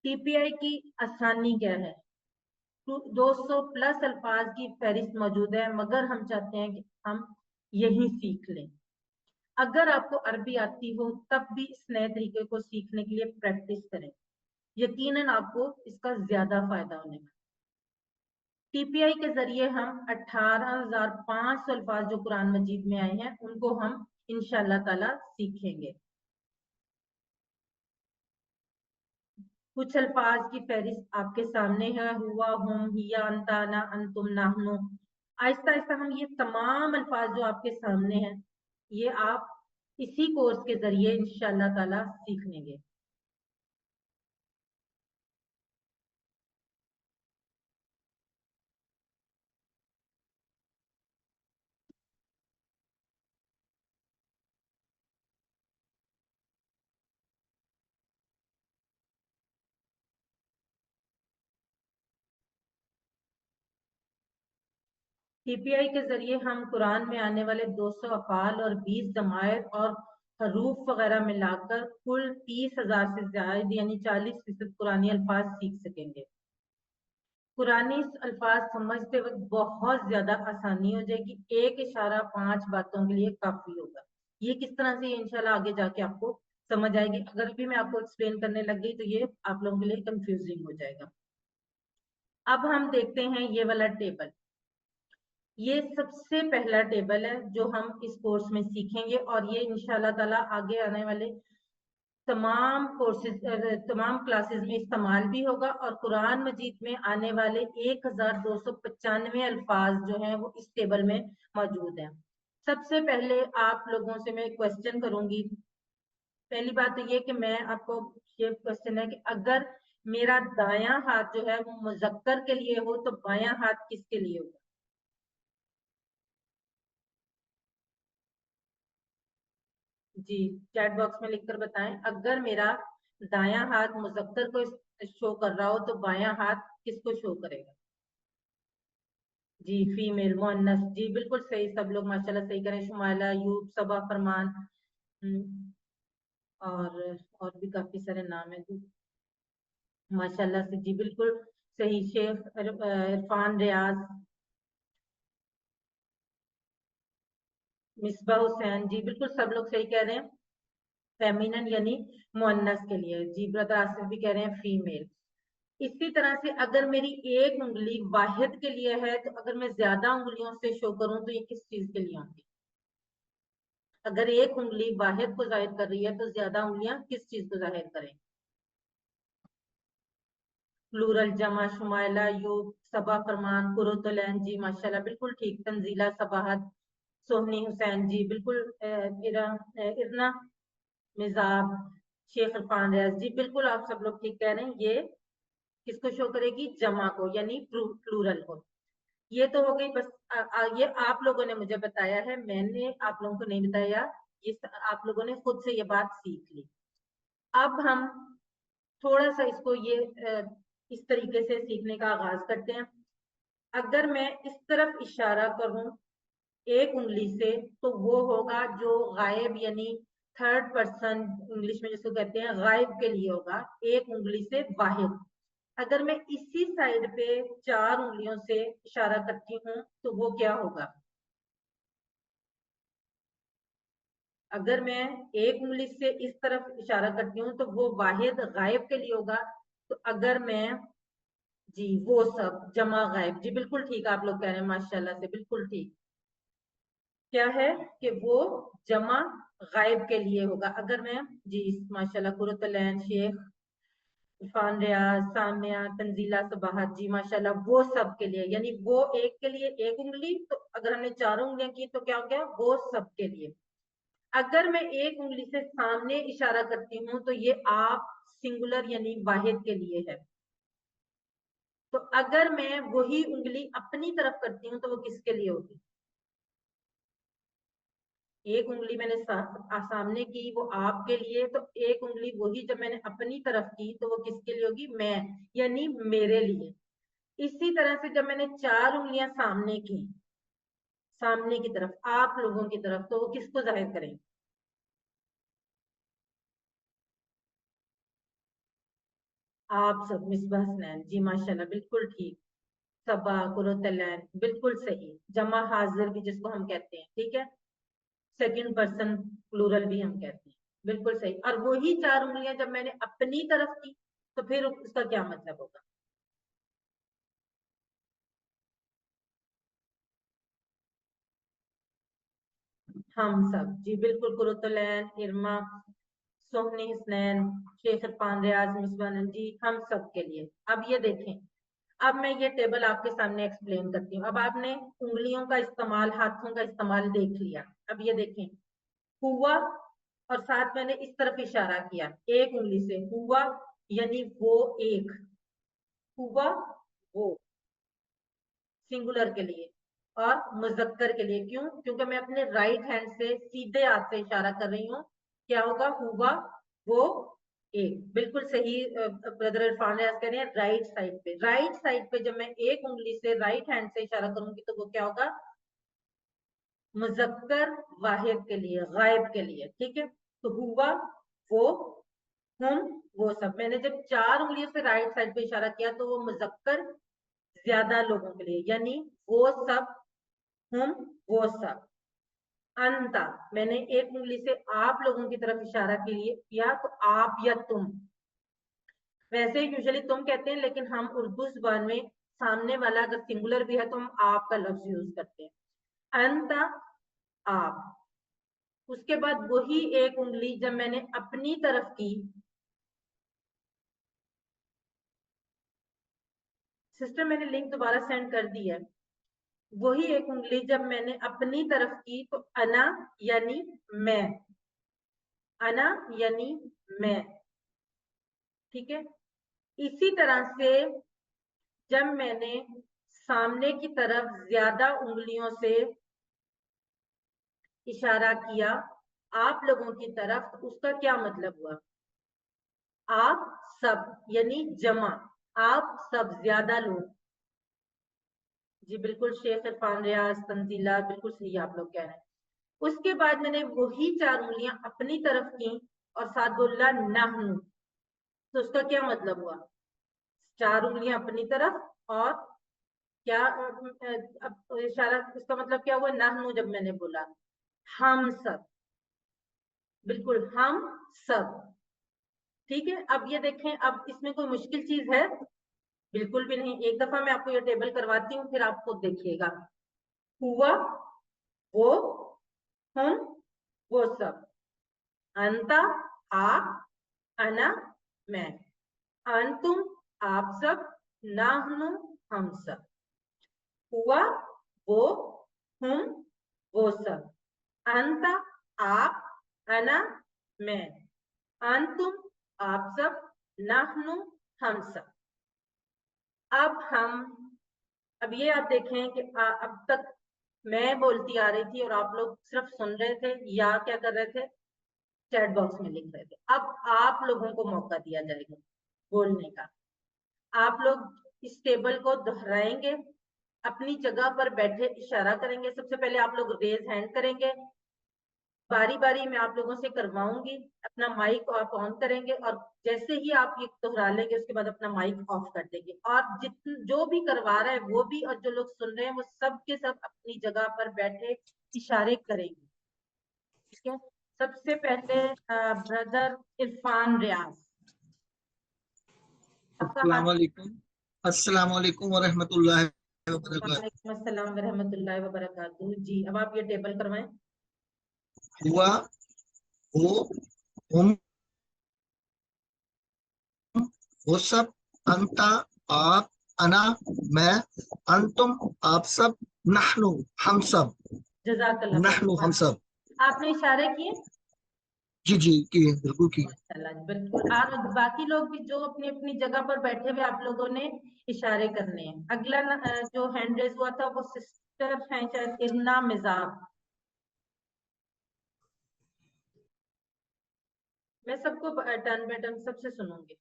टीपीआई की आसानी क्या है? 200 प्लस अल्फाज की फहरिस्त मौजूद है, मगर हम चाहते हैं कि हम यही सीख लें। अगर आपको अरबी आती हो तब भी इस नए तरीके को सीखने के लिए प्रैक्टिस करें, यकीनन आपको इसका ज्यादा फायदा होने वाला। टीपीआई के जरिए हम 18,500 अल्फाज जो कुरान मजीद में आए हैं उनको हम इंशाअल्लाह ताला सीखेंगे। कुछ अल्फाज की फहरिस्त आपके सामने है, हुआ, हुम, हिया, अंता, ना, अंतुम, नाहनु। आहिस्ता आहिस्ता हम ये तमाम अल्फाज जो आपके सामने हैं, ये आप इसी कोर्स के जरिए इंशाअल्लाह ताला सीख लेंगे। टीपीआई के जरिए हम कुरान में आने वाले 200 अफाल और 20 जमायत और हरूफ वगैरह मिलाकर कुल 30,000 से ज्यादा यानी 40% कुरानी अल्फाज सीख सकेंगे। कुरानी अल्फाज समझते वक्त बहुत ज्यादा आसानी हो जाएगी, एक इशारा 5 बातों के लिए काफी होगा। ये किस तरह से इंशाल्लाह आगे जाके आपको समझ आएगी। अगर भी मैं आपको एक्सप्लेन करने लग गई तो ये आप लोगों के लिए कंफ्यूजिंग हो जाएगा। अब हम देखते हैं ये वाला टेबल। ये सबसे पहला टेबल है जो हम इस कोर्स में सीखेंगे और ये इंशाल्लाह ताला आगे आने वाले तमाम कोर्सेज तमाम क्लासेस में इस्तेमाल भी होगा। और कुरान मजीद में आने वाले 1295 अल्फाज जो हैं वो इस टेबल में मौजूद हैं। सबसे पहले आप लोगों से मैं क्वेश्चन करूंगी। पहली बात तो ये कि मैं आपको ये क्वेश्चन है कि अगर मेरा दायां हाथ जो है वो मुजक्कर के लिए हो तो बायां हाथ किसके लिए होगा? जी, चैट बॉक्स में लिखकर बताएं। अगर मेरा दायां हाथ मुजक्कर को शो कर रहा हो तो बायां हाथ किसको शो करेगा? जी, फीमेल, मुअन्नस। जी बिल्कुल सही, सब लोग माशाल्लाह सही करें। शुमाइला, यूब, सबा, फरमान। हम्म, और भी काफी सारे नाम है जी, माशाल्लाह से। जी बिल्कुल सही। शेख इरफान, रियाज, मिसबा हुसैन। जी बिल्कुल सब लोग सही कह रहे हैं, फेमिनन यानी मुअन्नस के लिए। जी ब्रदर आसिफ भी कह रहे हैं फीमेल। इसी तरह से अगर मेरी एक उंगली वाहिद के लिए है तो अगर मैं ज्यादा उंगलियों से शो करूं तो ये किस चीज के लिए होंगी? अगर एक उंगली वाहिद को जाहिर कर रही है तो ज्यादा उंगलियां किस चीज को जाहिर करें? प्लूरल, जमा, शुमाइला, यूब, सबा, फरमान, कुरुतुलैन। जी माशाल्लाह बिल्कुल ठीक। तंजीला, सबाहत, सोहनी हुसैन। जी बिल्कुल इरना, मिजाब, शेख इरफान, रियाज। जी बिल्कुल आप सब लोग ठीक कह रहे हैं। ये किसको शो करेगी? जमा को यानी प्लूरल को। ये तो हो गई बस। ये आप लोगों ने मुझे बताया है, मैंने आप लोगों को नहीं बताया। ये आप लोगों ने खुद से ये बात सीख ली। अब हम थोड़ा सा इसको ये इस तरीके से सीखने का आगाज करते हैं। अगर मैं इस तरफ इशारा करूं एक उंगली से तो वो होगा जो गायब यानी थर्ड पर्सन इंग्लिश में जिसको कहते हैं गायब के लिए होगा, एक उंगली से वाहिद। अगर मैं इसी साइड पे 4 उंगलियों से इशारा करती हूँ तो वो क्या होगा? अगर मैं एक उंगली से इस तरफ इशारा करती हूँ तो वो वाहिद गायब के लिए होगा। तो अगर मैं, जी वो सब जमा गायब। जी बिल्कुल ठीक आप लोग कह रहे हैं माशाल्लाह से, बिल्कुल ठीक। क्या है कि वो जमा गायब के लिए होगा। अगर मैं, जी माशाल्लाह, कुरतलैन, शेख इरफान, रियाज, सामिया, तंजीला, सबाहत। जी माशाल्लाह वो सब के लिए यानी वो एक के लिए एक उंगली, तो अगर हमने 4 उंगलियां की तो क्या हो गया? वो सब के लिए। اگر میں ایک انگلی سے سامنے اشارہ کرتی ہوں تو یہ آپ سنگولر یعنی واحد کے لیے ہے. تو اگر میں وہی انگلی اپنی طرف کرتی ہوں تو وہ کس کے لیے ہوگی؟ ایک انگلی میں نے سامنے کی وہ آپ کے لیے، تو ایک انگلی وہی جب میں نے اپنی طرف کی تو وہ کس کے لیے ہوگی؟ میں یعنی میرے لیے. اسی طرح سے جب میں نے 4 انگلیاں سامنے کی، سامنے کی طرف، آپ لوگوں کی طرف، تو وہ کس کو ظاہر کریں؟ آپ سب. مصباح حسنین جی ماشاءاللہ بالکل ٹھیک. صبا، قرۃ، بالکل صحیح. جمع حاضر بھی جس کو ہم کہتے ہیں، ٹھیک ہے، سیکنڈ پرسن پلورل بھی ہم کہتے ہیں، بالکل صحیح. اور وہی 4 انگلیاں جب میں نے اپنی طرف کی تو پھر اس کا کیا مطلب ہوگا؟ ہم سب. جی بالکل. قرۃ العین، ارما، سوہنی حسنین، شیخ عرفان، ریاض، مصباح جی ہم سب کے لیے. اب یہ دیکھیں، اب میں یہ ٹیبل آپ کے سامنے ایکسپلین کرتی ہوں. اب آپ نے انگلیوں کا استعمال، ہاتھوں کا استعمال دیکھ لیا. اب یہ دیکھیں، ہوا اور ساتھ میں نے اس طرف اشارہ کیا ایک انگلی سے، ہوا یعنی وہ ایک، ہوا وہ سنگولر کے لیے، اور مذکر کے لیے. کیوں؟ کیونکہ میں اپنے رائٹ ہینڈ سے سیدھے ہاتھ سے اشارہ کر رہی ہوں. کیا ہوگا؟ ہوا وہ ایک. بالکل صحیح. برادر عرفان ریاض کہہ رہے ہیں رائٹ سائڈ پہ. رائٹ سائڈ پہ جب میں ایک انگلی سے رائٹ ہینڈ سے اشارہ کروں گی تو وہ کیا ہوگا؟ مذکر واحد کے لیے، غائب کے لیے. ٹھیک ہے. تو ہوا وہ، ہم وہ سب. میں نے جب 4 انگلیوں سے رائٹ سائڈ پہ اشارہ کیا تو وہ مذکر زیادہ لوگوں کے لیے، یعنی وہ سب، ہم وہ سب. انتا، میں نے ایک انگلی سے آپ لوگوں کی طرف اشارہ کیا تو آپ یا تم. ویسے یوزلی تم کہتے ہیں، لیکن ہم اردو زبان میں سامنے والا اگر سنگولر بھی ہے تو ہم آپ کا لفظ یوز کرتے ہیں. انتا، آپ. اس کے بعد وہی ایک انگلی جب میں نے اپنی طرف کی، سسٹر میں نے لنک دوبارہ سینڈ کر دی ہے. وہی ایک انگلی جب میں نے اپنی طرف کی تو انا یعنی میں، انا یعنی میں. ٹھیک ہے. اسی طرح سے جب میں نے سامنے کی طرف زیادہ انگلیوں سے اشارہ کیا آپ لوگوں کی طرف، اس کا کیا مطلب ہوا؟ آپ سب یعنی جمع، آپ سب زیادہ لوگ. جی بالکل. شیخ عرفان، ریاض، تنزیلہ، بالکل صحیح آپ لوگ کہہ رہے ہیں. اس کے بعد میں نے وہی 4 انگلیاں اپنی طرف کی اور ساتھ بولا نحن. تو اس کا کیا مطلب ہوا؟ 4 انگلیاں اپنی طرف اور کیا اشارہ، اس کا مطلب کیا ہوا؟ نحن. جب میں نے بولا ہم سب، بالکل ہم سب. ٹھیک ہے. اب یہ دیکھیں، اب اس میں کوئی مشکل چیز ہے؟ بالکل بھی نہیں. ایک دفعہ میں آپ کو یہ ٹیبل کرواتی ہوں، پھر آپ خود دیکھیے گا. ہوا وہ، ہم وہ سب. انتا آپ، انا میں. انتم آپ سب، نحن ہم سب. ہوا وہ، ہم وہ سب. انتا آپ، انا میں. انتم آپ سب، نحن ہم سب. اب یہ آپ دیکھیں کہ اب تک میں بولتی آ رہی تھی اور آپ لوگ صرف سن رہے تھے یا کیا کر رہے تھے؟ چیٹ باکس میں لکھ رہے تھے. اب آپ لوگوں کو موقع دیا جائے گا بولنے کا. آپ لوگ اس ٹیبل کو دہرائیں گے، اپنی جگہ پر بیٹھے اشارہ کریں گے. سب سے پہلے آپ لوگ ریز ہینڈ کریں گے. باری باری میں آپ لوگوں سے کرواؤں گی. اپنا مائک آپ آن کریں گے اور جیسے ہی آپ یہ دہرا لیں گے اس کے بعد اپنا مائک آف کر دیں گے. اور جو بھی کروا رہا ہے وہ بھی اور جو لوگ سن رہے ہیں وہ سب کے سب اپنی جگہ پر بیٹھے اشارے کریں گے. ٹھیک ہے. سب سے پہلے برادر عرفان ریاض. السلام علیکم. السلام علیکم ورحمۃ اللہ وبرکاتہ. وعلیکم السلام ورحمۃ اللہ وبرکاتہ. جی اب آپ یہ ٹیبل کروائیں. ہوا وہ، ہم وہ سب. انتا آپ، انا میں. انتم آپ سب، نحن ہم سب. جزاک اللہ نحن ہم سب. आपने इशारे किए? जी जी किए, बिल्कुल किए। माशाल्लाह, बिल्कुल। और बाकी लोग भी जो अपनी अपनी जगह पर बैठे हुए, आप लोगों ने इशारे करने हैं। अगला जो हैंड रेज हुआ था वो सिस्टर हैं शायद, इरना मिजाब। मैं सबको टर्न बाय टर्न सबसे सुनूंगी।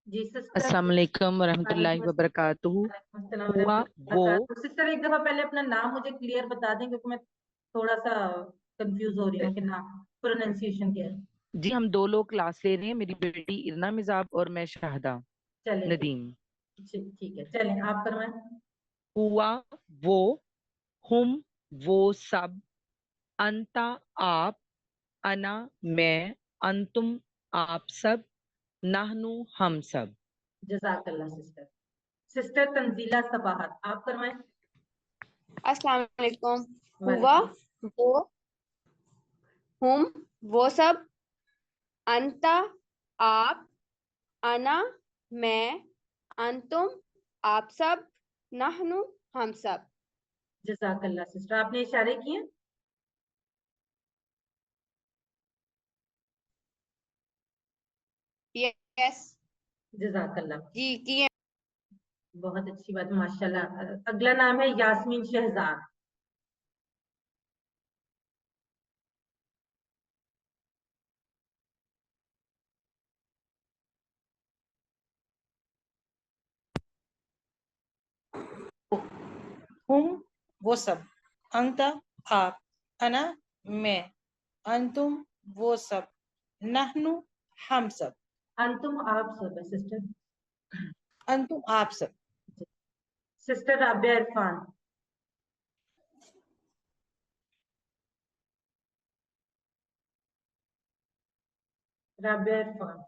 जी सिस्टर। अस्सलाम वालेकुम वरहमतुल्लाहि वालेकुम वबरकातुहू। अस्सलाम हुआ वो वरहमतुल्लाह। सिस्टर एक दफा पहले अपना नाम मुझे क्लियर बता दें, क्योंकि मैं थोड़ा सा कंफ्यूज हो रही हूँ कि नाम प्रोनाउंसिएशन क्या है। जी, हम 2 लोग क्लास ले रहे हैं, मेरी बेटी इरना मिजाब और मैं शाहदा चले नदीम। ठीक है, चलें आप करवाएं। हुआ वो, हुम वो सब, अंता आप, अना मैं, अंतुम आप सब, नाहनु हम सब। जज़ाकल्लाह सिस्टर। सिस्टर तंजीला सबाहत, आप करवाएं। अस्सलाम वालेकुम। हुआ वालेकुम। वो, हुम वो सब, अंता आप, अना मैं, अंतुम आप सब, नहनु हम सब। जज़ाकल्लाह सिस्टर, आपने इशारे किए? यस जज़ाकल्लाह, जी किए। बहुत अच्छी बात, माशाल्लाह। अगला नाम है यास्मीन शहजाद। हुम वो सब, अंत आप, अना मैं, अंतुम वो सब, नहनु हम सब। अंतुम आप सब है सिस्टर। अंतुम आप सब। सिस्टर राबिया इरफान। राबिया इरफान।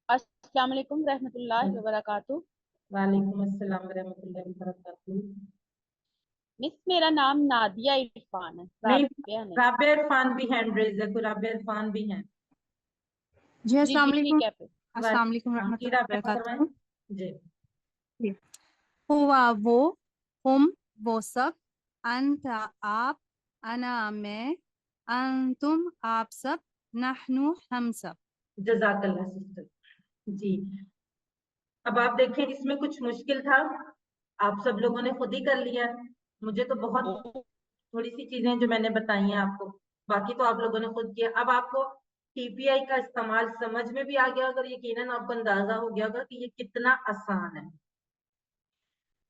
अस्सलाम वालेकुम रहमतुल्लाहि व बरकातुहू। वालेकुम अस्सलाम रहमतुल्लाहि व बरकातुहू। मिस मेरा नाम नादिया इरफान है, नहीं, राबिया नहीं। राबिया इरफान भी हैंड रेज है, कोई राबिया इरफान भी हैं। जी जी अस्सलाम जी वालेकुम। ठीक है। अस्सलाम वालेकुम जी रहमतुल्लाहि राबिया करवाएं। वबरकातुहू। जी हुआ वो, हुम वो सब, अंत आप, अना मैं, अंतुम आप सब, नहनु हम सब। जज़ाकल्लाह सिस्टर। जी अब आप देखें, इसमें कुछ मुश्किल था, आप सब लोगों ने खुद ही कर लिया। मुझे तो बहुत थोड़ी सी चीजें जो मैंने बताई हैं आपको, बाकी तो आप लोगों ने खुद किया। अब आपको टीपीआई का इस्तेमाल समझ में भी आ गया, अगर यकीनन आपको अंदाजा हो गया होगा कि ये कितना आसान है।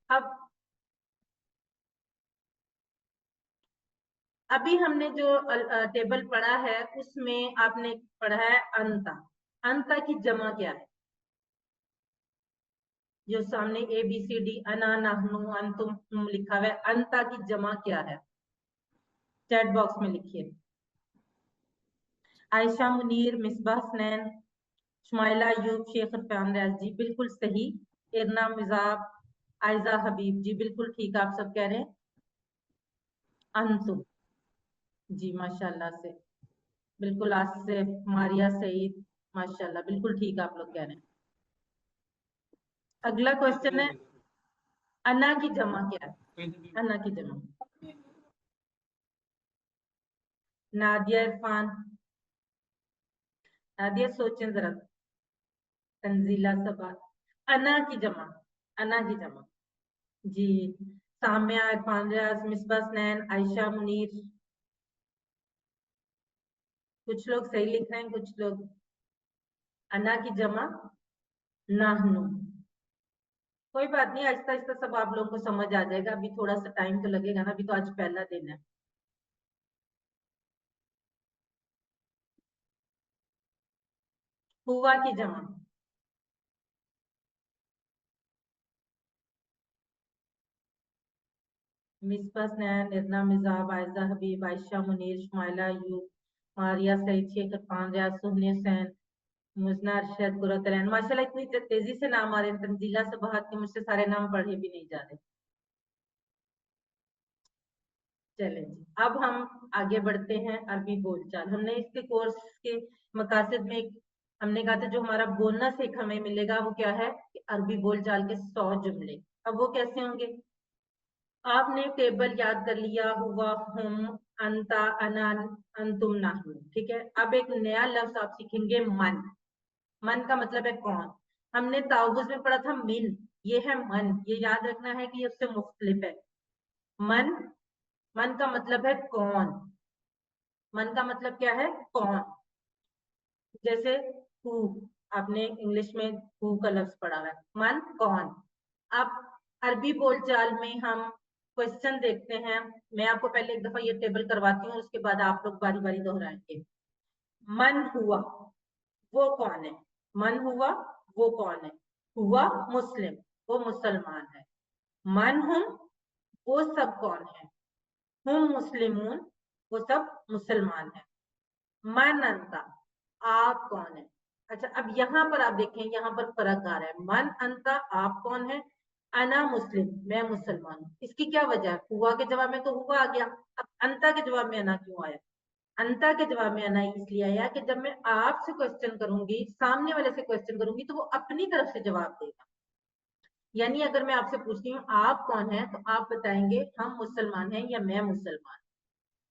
अब अभी हमने जो टेबल पढ़ा है उसमें आपने पढ़ा है अंता। अंता की जमा क्या है? जो सामने ए बी सी डी, अना नहनु अंतुम लिखा हुआ है, अंता की जमा क्या है? चैट बॉक्स में लिखिए। आयशा मुनीर, मिसबाह हसनैन, शुमाइला अयूब, शेख इरफान रियाज जी बिल्कुल सही। इरना मिजाब, आयजा हबीब जी बिल्कुल ठीक, आप सब कह रहे हैं अंतुम। जी माशाल्लाह से बिल्कुल। आसिफ, मारिया सईद, माशाल्लाह बिल्कुल ठीक आप लोग कह रहे हैं। अगला क्वेश्चन है, अना की जमा क्या है? अना की जमा। नादिया इरफान, नादिया सोचें जरा। तंजीला सबा, अना की जमा, अना की जमा। जी सामिया इरफान रियाज, मिसबा हसनैन, आयशा मुनीर, कुछ लोग सही लिख रहे हैं, कुछ लोग। अना की जमा नाहनु। कोई बात नहीं, आहिस्ता आहिस्ता सब आप लोगों को समझ आ जाएगा, अभी थोड़ा सा टाइम तो लगेगा ना, अभी तो आज पहला दिन है। हुआ की जमा, मिसबा हसनैन, इरना मिजाब, आयजा हबीब, आयशा मुनीर, शुमाइला अयूब, मारिया सईद, शेख इरफान रियाज, सुहनी हुसैन, मुजना अरशद, कुरतलैन। माशाल्लाह इतनी तेजी से नाम आ रहे हैं, तंजीला से बाहर के मुझसे सारे नाम पढ़े भी नहीं जा रहे। चलें जी, अब हम आगे बढ़ते हैं। अरबी बोलचाल, हमने इसके कोर्स के मकासद में हमने कहा था जो हमारा बोनस एक हमें मिलेगा वो क्या है कि अरबी बोलचाल के 100 जुमले। अब वो कैसे होंगे? آپ نے ٹیبل یاد کر لیا، ہوا، ہم، انتا، انا، انتم، نحن، ٹھیک ہے. اب ایک نیا لفظ آپ سیکھیں گے، من. من کا مطلب ہے کون. ہم نے تعوض میں پڑھا تھا من، یہ ہے من. یہ یاد رکھنا ہے کہ یہ اس سے مختلف ہے. من، من کا مطلب ہے کون. من کا مطلب کیا ہے؟ کون. جیسے ہو، آپ نے انگلش میں ہو کا لفظ پڑھا ہے. من کون. اب عربی بول چال میں ہم کوشچن دیکھتے ہیں. میں آپ کو پہلے ایک دفعہ یہ ٹیبل کرواتی ہوں، اس کے بعد آپ لوگ باری باری دہرائیں گے. من ہوا، وہ کون ہے. من ہوا، وہ کون ہے. ہوا مسلم، وہ مسلمان ہے. من ہم، وہ سب کون ہے. ہم مسلمون، وہ سب مسلمان ہیں. من انتا، آپ کون ہیں. اچھا اب یہاں پر آپ دیکھیں، یہاں پر فرق آ رہا ہے. من انتا، آپ کون ہے. انا مسلم، میں مسلمان ہوں. اس کی کیا وجہ ہے؟ ہوا کے جواب میں تو ہوا آ گیا، اب انتا کے جواب میں انا کیوں آیا؟ انتا کے جواب میں انا اس لیے آیا کہ جب میں آپ سے کوشچن کروں گی، سامنے والے سے کوشچن کروں گی، تو وہ اپنی طرف سے جواب دے گا. یعنی اگر میں آپ سے پوچھتی ہوں آپ کون ہیں، تو آپ بتائیں گے ہم مسلمان ہیں یا میں مسلمان.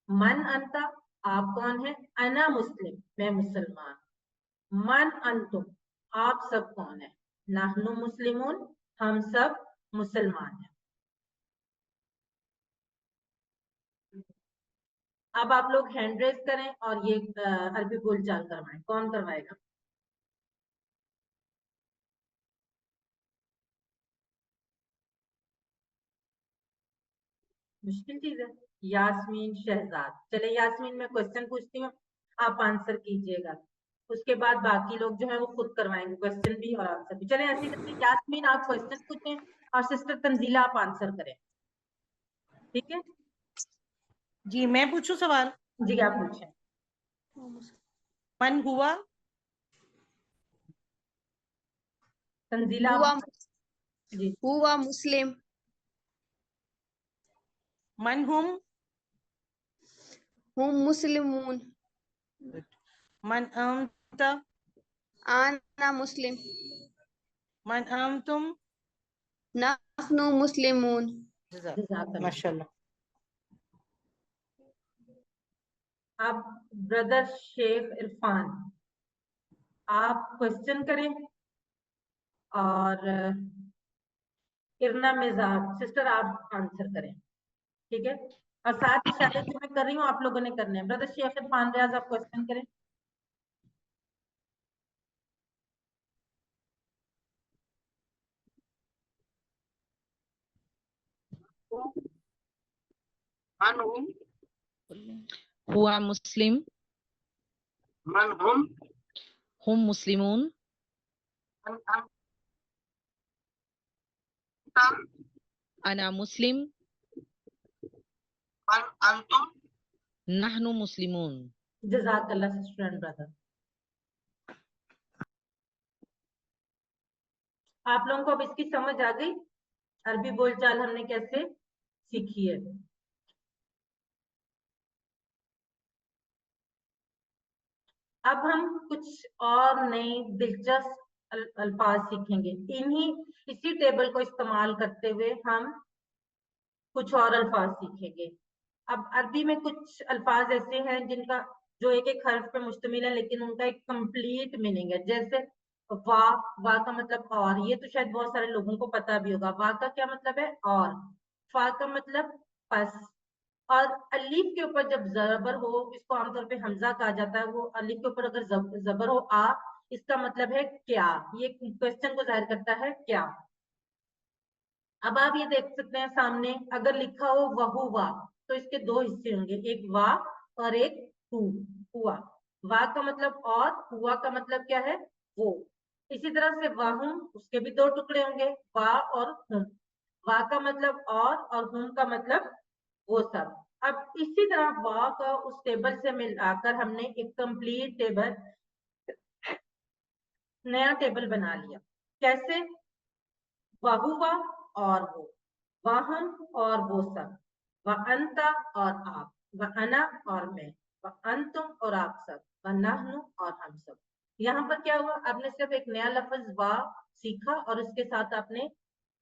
من انتا، آپ کون ہیں. انا مسلم، میں مسلمان. من انتم، آپ سب کون ہیں. نحن مسلمون، ہم سب مسلمان ہیں. اب آپ لوگ ہینڈ ریز کریں اور یہ عربی بول چال کروائیں. کون کروائے گا؟ مشکل چیز ہے. یاسمین شہزاد. چلے یاسمین میں کوشچن پوچھتی ہوں، آپ آنسر کیجئے گا. اس کے بعد باقی لوگ جو ہیں وہ خود کروائیں گے کوشچن بھی اور آنسر بھی. چلے ایسے کرتے ہیں، یاسمین آپ کوشچن پوچھیں اور سسٹر تنزیلہ آپ آنسر کریں. ٹھیک ہے جی میں پوچھوں سوال. جی، آپ پوچھیں. من ہوا. تنزیلہ ہوا آپ. جی ہوا مسلم. من ہم. ہم مسلمون. من انت. انا مسلم. من انتم. نحن مسلمون. جزاک اللہ. ماشاء اللہ. اب بردر شیخ عرفان، آپ کوشچن کریں اور ارنا مزاج سسٹر آپ آنسر کریں. ٹھیک ہے، اور ساتھ اشارے جو میں کر رہی ہوں آپ لوگوں نے کرنے ہیں. بردر شیخ عرفان ریاض آپ کوشچن کریں. من ہم. ہوا مسلم. من ہم. ہم مسلمون. من انتا. انا مسلم. من انتم. نحن مسلمون. جزاک اللہ سسٹر اینڈ بردر. آپ لوگوں کو اب اس کی سمجھ آ گئی عربی بول چال ہم نے کیسے سیکھی ہے. اب ہم کچھ اور نئے دلچسپ الفاظ سیکھیں گے. اسی ٹیبل کو استعمال کرتے ہوئے ہم کچھ اور الفاظ سیکھیں گے. اب عربی میں کچھ الفاظ ایسے ہیں جن کا جو ایک ایک حرف پہ مشتمل ہے لیکن ان کا ایک کمپلیٹ میننگ ہے. جیسے وا، وا کا مطلب اور، یہ تو شاید بہت سارے لوگوں کو پتا بھی ہوگا. وا کا کیا مطلب ہے؟ اور. فا کا مطلب پس. اور الف کے اوپر جب زبر ہو، اس کو عام طور پہ حمزہ کہا جاتا ہے. وہ الف کے اوپر اگر زبر ہو آ، اس کا مطلب ہے کیا. یہ کوشچن کو ظاہر کرتا ہے کیا. اب آپ یہ دیکھ سکتے ہیں سامنے اگر لکھا ہو وہو وا، تو اس کے دو حصے ہوں گے، ایک وا اور ایک ہو. ہوا، وا کا مطلب اور، ہوا کا مطلب کیا ہے؟ وہ. اسی طرح سے واہم، اس کے بھی دو ٹکڑے ہوں گے، وا اور ہم. وا کا مطلب اور ہم کا مطلب وہ سب. اب اسی طرح وا کا اس ٹیبل سے ملا کر ہم نے ایک کمپلیٹ ٹیبل، نیا ٹیبل بنا لیا. کیسے؟ وہوا اور وہ، واہم اور وہ سب، وانتا اور آپ، وانا اور میں، وانتم اور آپ سب، ونحن اور ہم سب. یہاں پر کیا ہوا؟ آپ نے صرف ایک نیا لفظ وا سیکھا اور اس کے ساتھ آپ نے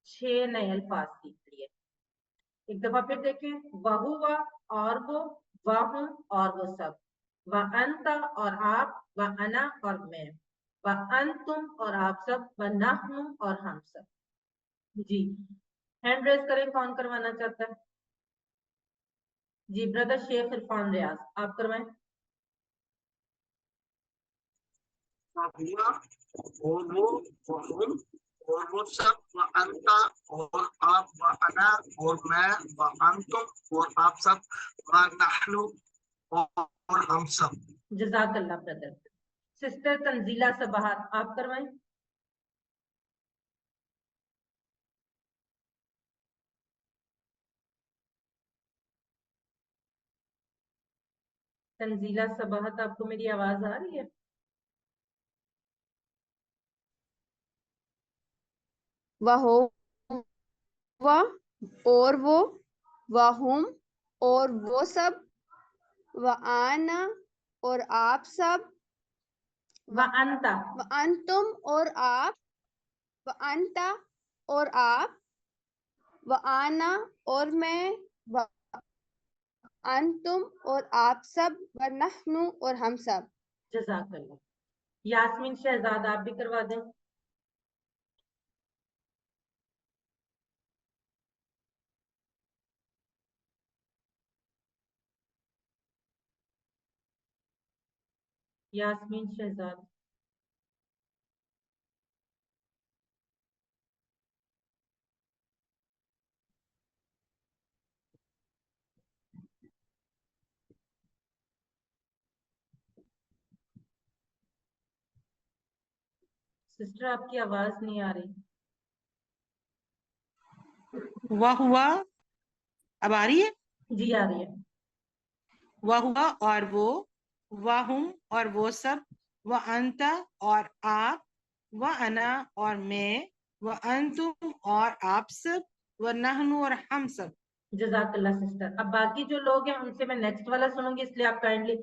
6 نئے الفاظ سیکھ لیے. एक दफा फिर देखें, वहुवा और वो, वहुम और वो सब, व अंता और आप, व अना और मैं, व अंतुम और आप सब, व नहनु और हम सब। जी, हैंड रेज करें, कौन करवाना चाहता है? जी, ब्रदर शेख इरफान रियाज, आप करवाएं। हुआ और वो सब, व अंता और आप, व अना और मैं, व अंतुम और आप सब, व नहनु और हम सब। जज़ाकल्लाह ब्रदर। सिस्टर तंजीला सबाहत, आप करवाएं। तंजीला सबाहत, आपको मेरी आवाज आ रही है? वहो व और वो, वहुम और वो सब, व आना और आप सब, व अंता व अंतुम और आप, व अंता और आप, व आना और मैं, व अंतुम और आप सब, व नहनु और हम सब। जज़ाकल्लाह। यास्मीन शहजाद, आप भी करवा दें। यास्मीन शहजाद। सिस्टर, आपकी आवाज नहीं आ रही। वह हुआ, अब आ रही है? जी, आ रही है। वह हुआ और वो, वहुम और वो सब, व अंता और आप, व अना और मैं, व अंतुम और आप सब, व नहनु और हम सब। जज़ाकल्लाह सिस्टर। अब बाकी जो लोग हैं उनसे मैं नेक्स्ट वाला सुनूंगी, इसलिए आप काइंडली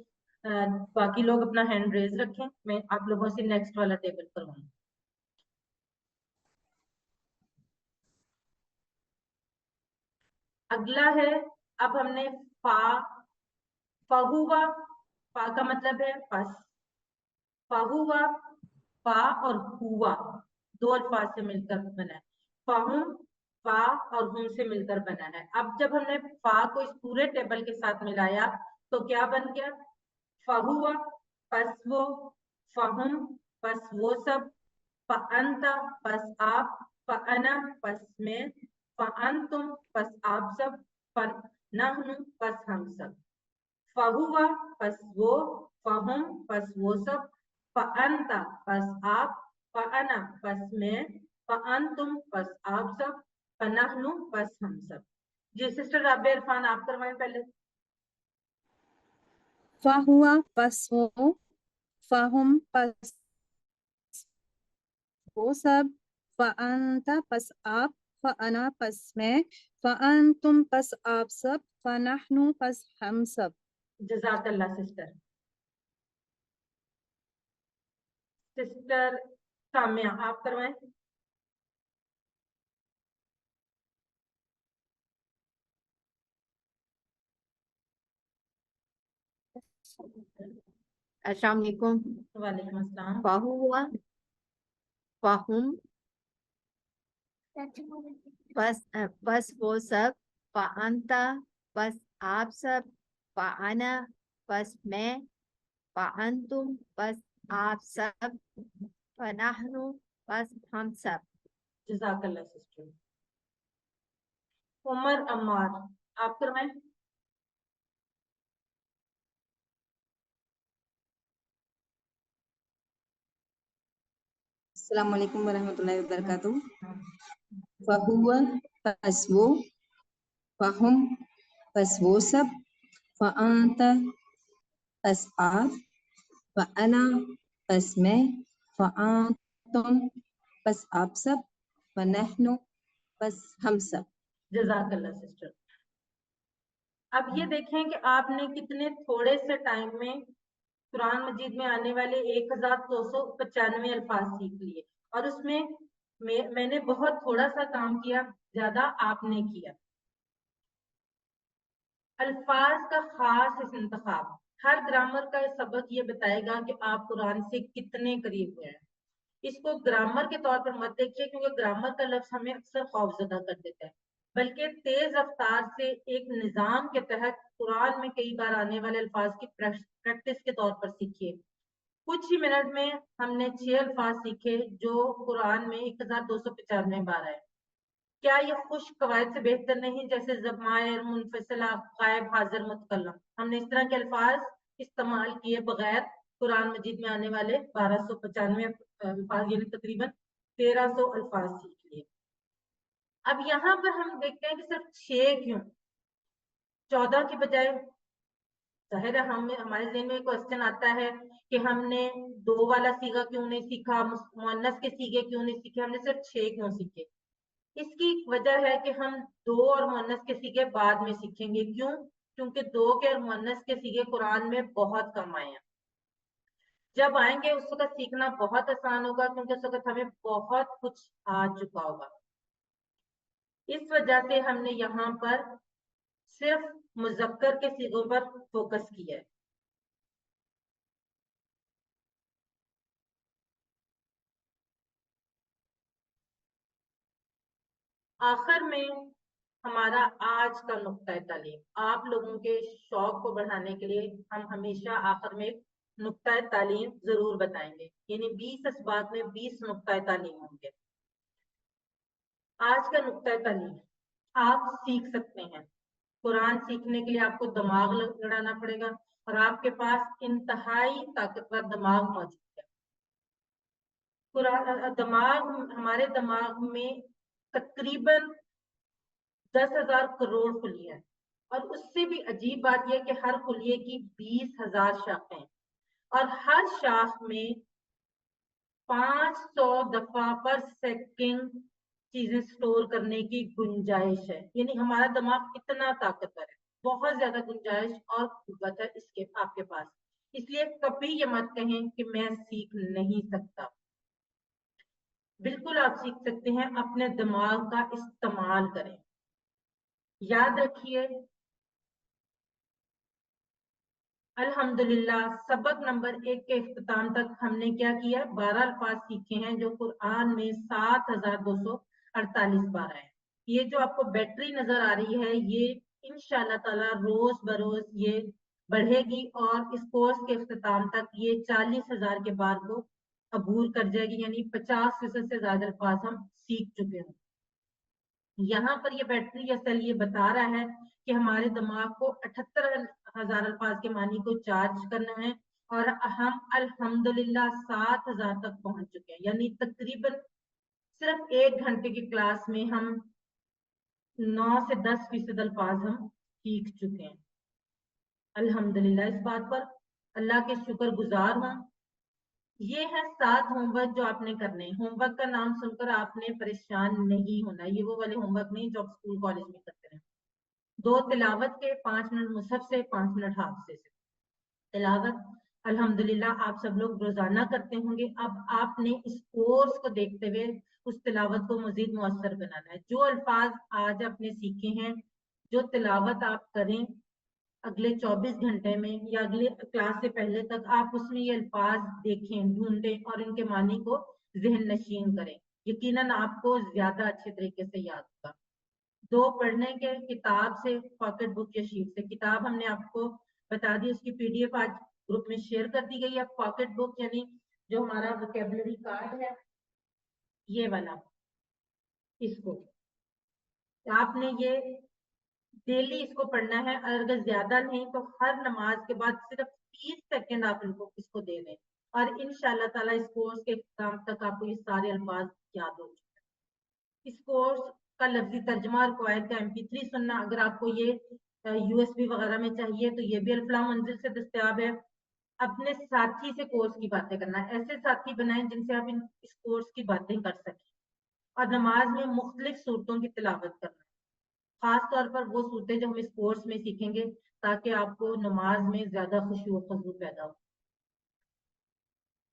बाकी लोग अपना हैंड रेज रखें, मैं आप लोगों से नेक्स्ट वाला टेबल करवाऊंगी। अगला है, अब हमने फा, फहुआ, फा का मतलब है पस, फहुआ, फा और हुआ दो अल्फाज से मिलकर बना है। फाहुम, फा और हुम से मिलकर बना है। अब जब हमने फा को इस पूरे टेबल के साथ मिलाया तो क्या बन गया? फहुआ पस वो, फहुम पस वो सब, फअंता पस आप, फअना पस मैं, फअंतुम पस आप सब, फनहनु पस हम सब। फहुआ पस वो, फहुम पस वो सब, फअंता पस आप, फअना पस मैं, फअंतुम पस आप सब, फनहनु पस हम सब। जी सिस्टर राबिया इरफान, आप करवाएं पहले। फहुआ पस वो, फहुम पस वो सब, फअंता पस आप, फअना पस मैं, फअंतुम पस आप सब, फनहनु पस हम सब। जज़ाकल्लाह सिस्टर। सिस्टर सामिया, आप करवाएं। अस्सलाम वालेकुम। वालेकुम अस्सलाम। फहुआ, फहुम, बस वो सब, फअंता बस आप सब, फअना बस मैं, फअंतुम बस आप सब, फनहनु बस हम सब। जज़ाकल्लाह सिस्टर। उमर अम्मार, आप करवाएं। अस्सलाम वालेकुम वरहमतुल्लाहि वबरकातुहू। फहुआ पस वो, फहुम पस वो सब, फअंता पस आप, फअना पस मैं, फअंतुम पस आप सब, फनहनु पस हम सब। जज़ाकल्लाह सिस्टर। अब ये देखें कि आपने कितने थोड़े से टाइम में कुरान मजीद में आने वाले 1295 अल्फाज सीख लिए, और उसमें मैंने बहुत थोड़ा सा काम किया, ज्यादा आपने किया। अल्फाज का खास इंतखाब, हर ग्रामर का सबक ये बताएगा कि आप कुरान से कितने करीब हुए हैं। इसको ग्रामर के तौर पर मत देखिए, क्योंकि ग्रामर का लफ्ज हमें अक्सर खौफजदा कर देता है, बल्कि तेज रफ्तार से एक निजाम के तहत कुरान में कई बार आने वाले अल्फाज की प्रैक्टिस के तौर पर सीखिए। कुछ ही मिनट में हमने 6 अल्फाज सीखे जो कुरान में 1295 बार आए। क्या ये खुश कवायद से बेहतर नहीं, जैसे ज़मायर, मुनफसिला, गायब, हाजिर, मुतकल्लम। हमने इस तरह के अल्फाज इस्तेमाल किए बगैर कुरान मजीद में आने वाले 1295 अल्फाज यानी तकरीबन 1300 अल्फाज सीख लिए। अब यहाँ पर हम देखते हैं कि सिर्फ 6 क्यों, 14 की बजाय। जाहिर है हमारे ज़हन में क्वेश्चन आता है कि हमने 2 वाला सीगा क्यों नहीं सीखा, मुअन्नस के सीगे क्यों नहीं सीखे, हमने सिर्फ 6 क्यों सीखे। इसकी वजह है कि हम 2 और मुअन्नस के सीगे बाद में सीखेंगे। क्यों? क्योंकि 2 के और मुअन्नस के सीगे कुरान में बहुत कम आए हैं। जब आएंगे उस वक्त सीखना बहुत आसान होगा, क्योंकि उस वक्त हमें बहुत कुछ आ चुका होगा। इस वजह से हमने यहाँ पर सिर्फ मुज़क्कर के सीगों पर फोकस किया है। आखिर में हमारा आज का नुक्ता तालीम, आप लोगों के शौक को बढ़ाने के लिए हम हमेशा आखिर में नुक्ता तालीम जरूर बताएंगे, यानी 20 असबाब में 20 नुक्ता तालीम होंगे। आज का नुक्ता तालीम, आप सीख सकते हैं। कुरान सीखने के लिए आपको दिमाग लड़ाना पड़ेगा और आपके पास इंतहाई ताकतवर दिमाग मौजूद है। कुरान दिमाग, हमारे दिमाग में तकरीबन 10,000 करोड़ खुलियां, और उससे भी अजीब बात यह कि हर खुलिये की 20,000 शाखें, और हर शाख में 500 दफा पर सेकंड चीजें स्टोर करने की गुंजाइश है। यानी हमारा दिमाग इतना ताकतवर है, बहुत ज्यादा गुंजाइश और कुव्वत है इसके आपके पास। इसलिए कभी ये मत कहें कि मैं सीख नहीं सकता। बिल्कुल आप सीख सकते हैं, अपने दिमाग का इस्तेमाल करें। याद रखिए, अल्हम्दुलिल्लाह सबक नंबर 1 के इख्तिताम तक हमने क्या किया, 12 अल्फाज सीखे हैं जो कुरान में 7248 बार आए। ये जो आपको बैटरी नजर आ रही है, ये इंशाल्लाह ताला रोज बरोज ये बढ़ेगी और इस कोर्स के इख्तिताम तक ये 40,000 के बार को अबूर कर जाएगी, यानी 50% से ज्यादा अल्फाज हम सीख चुके हैं। यहाँ पर ये बैटरी या सेल ये बता रहा है कि हमारे दिमाग को 78,000 अल्फाज के मानी को चार्ज करना है, और हम अल्हम्दुलिल्लाह 7,000 तक पहुंच चुके हैं। यानी तकरीबन सिर्फ 1 घंटे की क्लास में हम 9 से 10% अल्फाज हम सीख चुके हैं। अल्हम्दुलिल्लाह, इस बात पर अल्लाह के शुक्रगुजार हूँ। ये है 7 होमवर्क जो आपने करने हैं। होमवर्क का नाम सुनकर आपने परेशान नहीं होना, ये वो वाले होमवर्क नहीं जो आप स्कूल कॉलेज में करते हैं। 2 तिलावत के, 5 मिनट मुसहफ से, 5 मिनट हाफिज़े से। तिलावत अल्हम्दुलिल्लाह आप सब लोग रोजाना करते होंगे। अब आपने इस कोर्स को देखते हुए उस तिलावत को मजीद मुअस्सर बनाना है। जो अल्फाज आज आपने सीखे हैं, जो तिलावत आप करें अगले 24 घंटे में या अगले क्लास से पहले तक, आप उसमें ये अल्फाज देखें, ढूंढें और इनके मानी को जहन नशीन करें। यकीनन आपको ज्यादा अच्छे तरीके से याद होगा। 2 पढ़ने के, किताब से, पॉकेट बुक या शीट से। किताब हमने आपको बता दी, उसकी पीडीएफ आज ग्रुप में शेयर कर दी गई है। पॉकेट बुक यानी जो हमारा वोकेबलरी कार्ड है ये वाला, इसको आपने ये डेली इसको पढ़ना है। अगर ज्यादा नहीं तो हर नमाज के बाद सिर्फ 30 सेकंड आप इनको इसको दे दें, और इंशाल्लाह ताला इस कोर्स के इख्तिताम तक आपको ये सारे अल्फाज याद हो चुके हैं। इस कोर्स का लफ्जी तर्जमा और कवायद का MP3 सुनना, अगर आपको ये USB वगैरह में चाहिए तो ये भी अल्फलाह मंजिल से दस्तयाब है। अपने साथी से कोर्स की बातें करना, ऐसे साथी बनाएं जिनसे आप इस कोर्स की बातें कर सकें, और नमाज में मुख्तलिफ सूरतों की तिलावत करना, खास तौर पर वो सूरतें जो हम इस कोर्स में सीखेंगे, ताकि आपको नमाज में ज्यादा खुशू और खुशबू पैदा हो।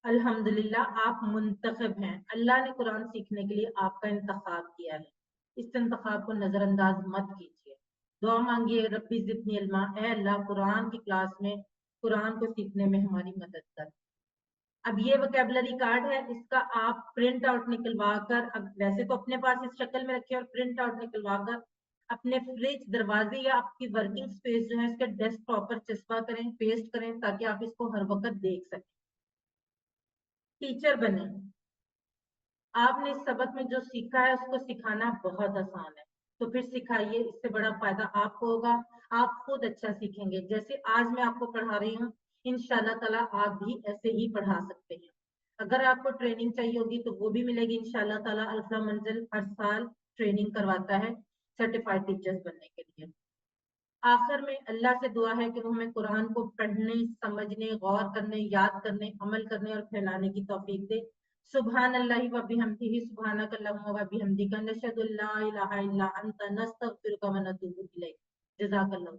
अल्हम्दुलिल्लाह आप मुंतखब हैं। अल्लाह ने कुरान सीखने के लिए आपका इंतखाब किया है। इस इंतखाब को नजरअंदाज मत कीजिए। दुआ मांगिए रब्बी ज़िदनी इल्मा, ए अल्लाह कुरान की क्लास में कुरान को सीखने में हमारी मदद कर। अब ये वोकैबुलरी कार्ड है, इसका आप प्रिंट आउट निकलवा कर, अब वैसे तो अपने पास इस शक्ल में रखे और प्रिंट आउट निकलवा कर अपने फ्रिज, दरवाजे या आपकी वर्किंग स्पेस जो है इसके डेस्कटॉप पर चस्पा करें, पेस्ट करें, ताकि आप इसको हर वक्त देख सकें। टीचर बने, आपने इस सबक में जो सीखा है उसको सिखाना बहुत आसान है, तो फिर सिखाइए, इससे बड़ा फायदा आपको होगा, आप खुद अच्छा सीखेंगे। जैसे आज मैं आपको पढ़ा रही हूँ, इंशाल्लाह ताला आप भी ऐसे ही पढ़ा सकते हैं। अगर आपको ट्रेनिंग चाहिए होगी तो वो भी मिलेगी इंशाल्लाह ताला। अल्फा मंजिल हर साल ट्रेनिंग करवाता है सर्टिफाइड टीचर्स बनने के लिए। आखिर में अल्लाह से दुआ है कि वो हमें कुरान को पढ़ने, समझने, गौर करने, याद करने, अमल करने और फैलाने की तौफीक दे। सुभान अल्लाहि व बिहम्दिही, सुभानक अल्लाहुम्मा व बिहम्दिका, नशहदु अल्ला इलाहा इल्ला अंता, नस्तगफिरुका व नतूबु इलैक। जज़ाकल्लाह।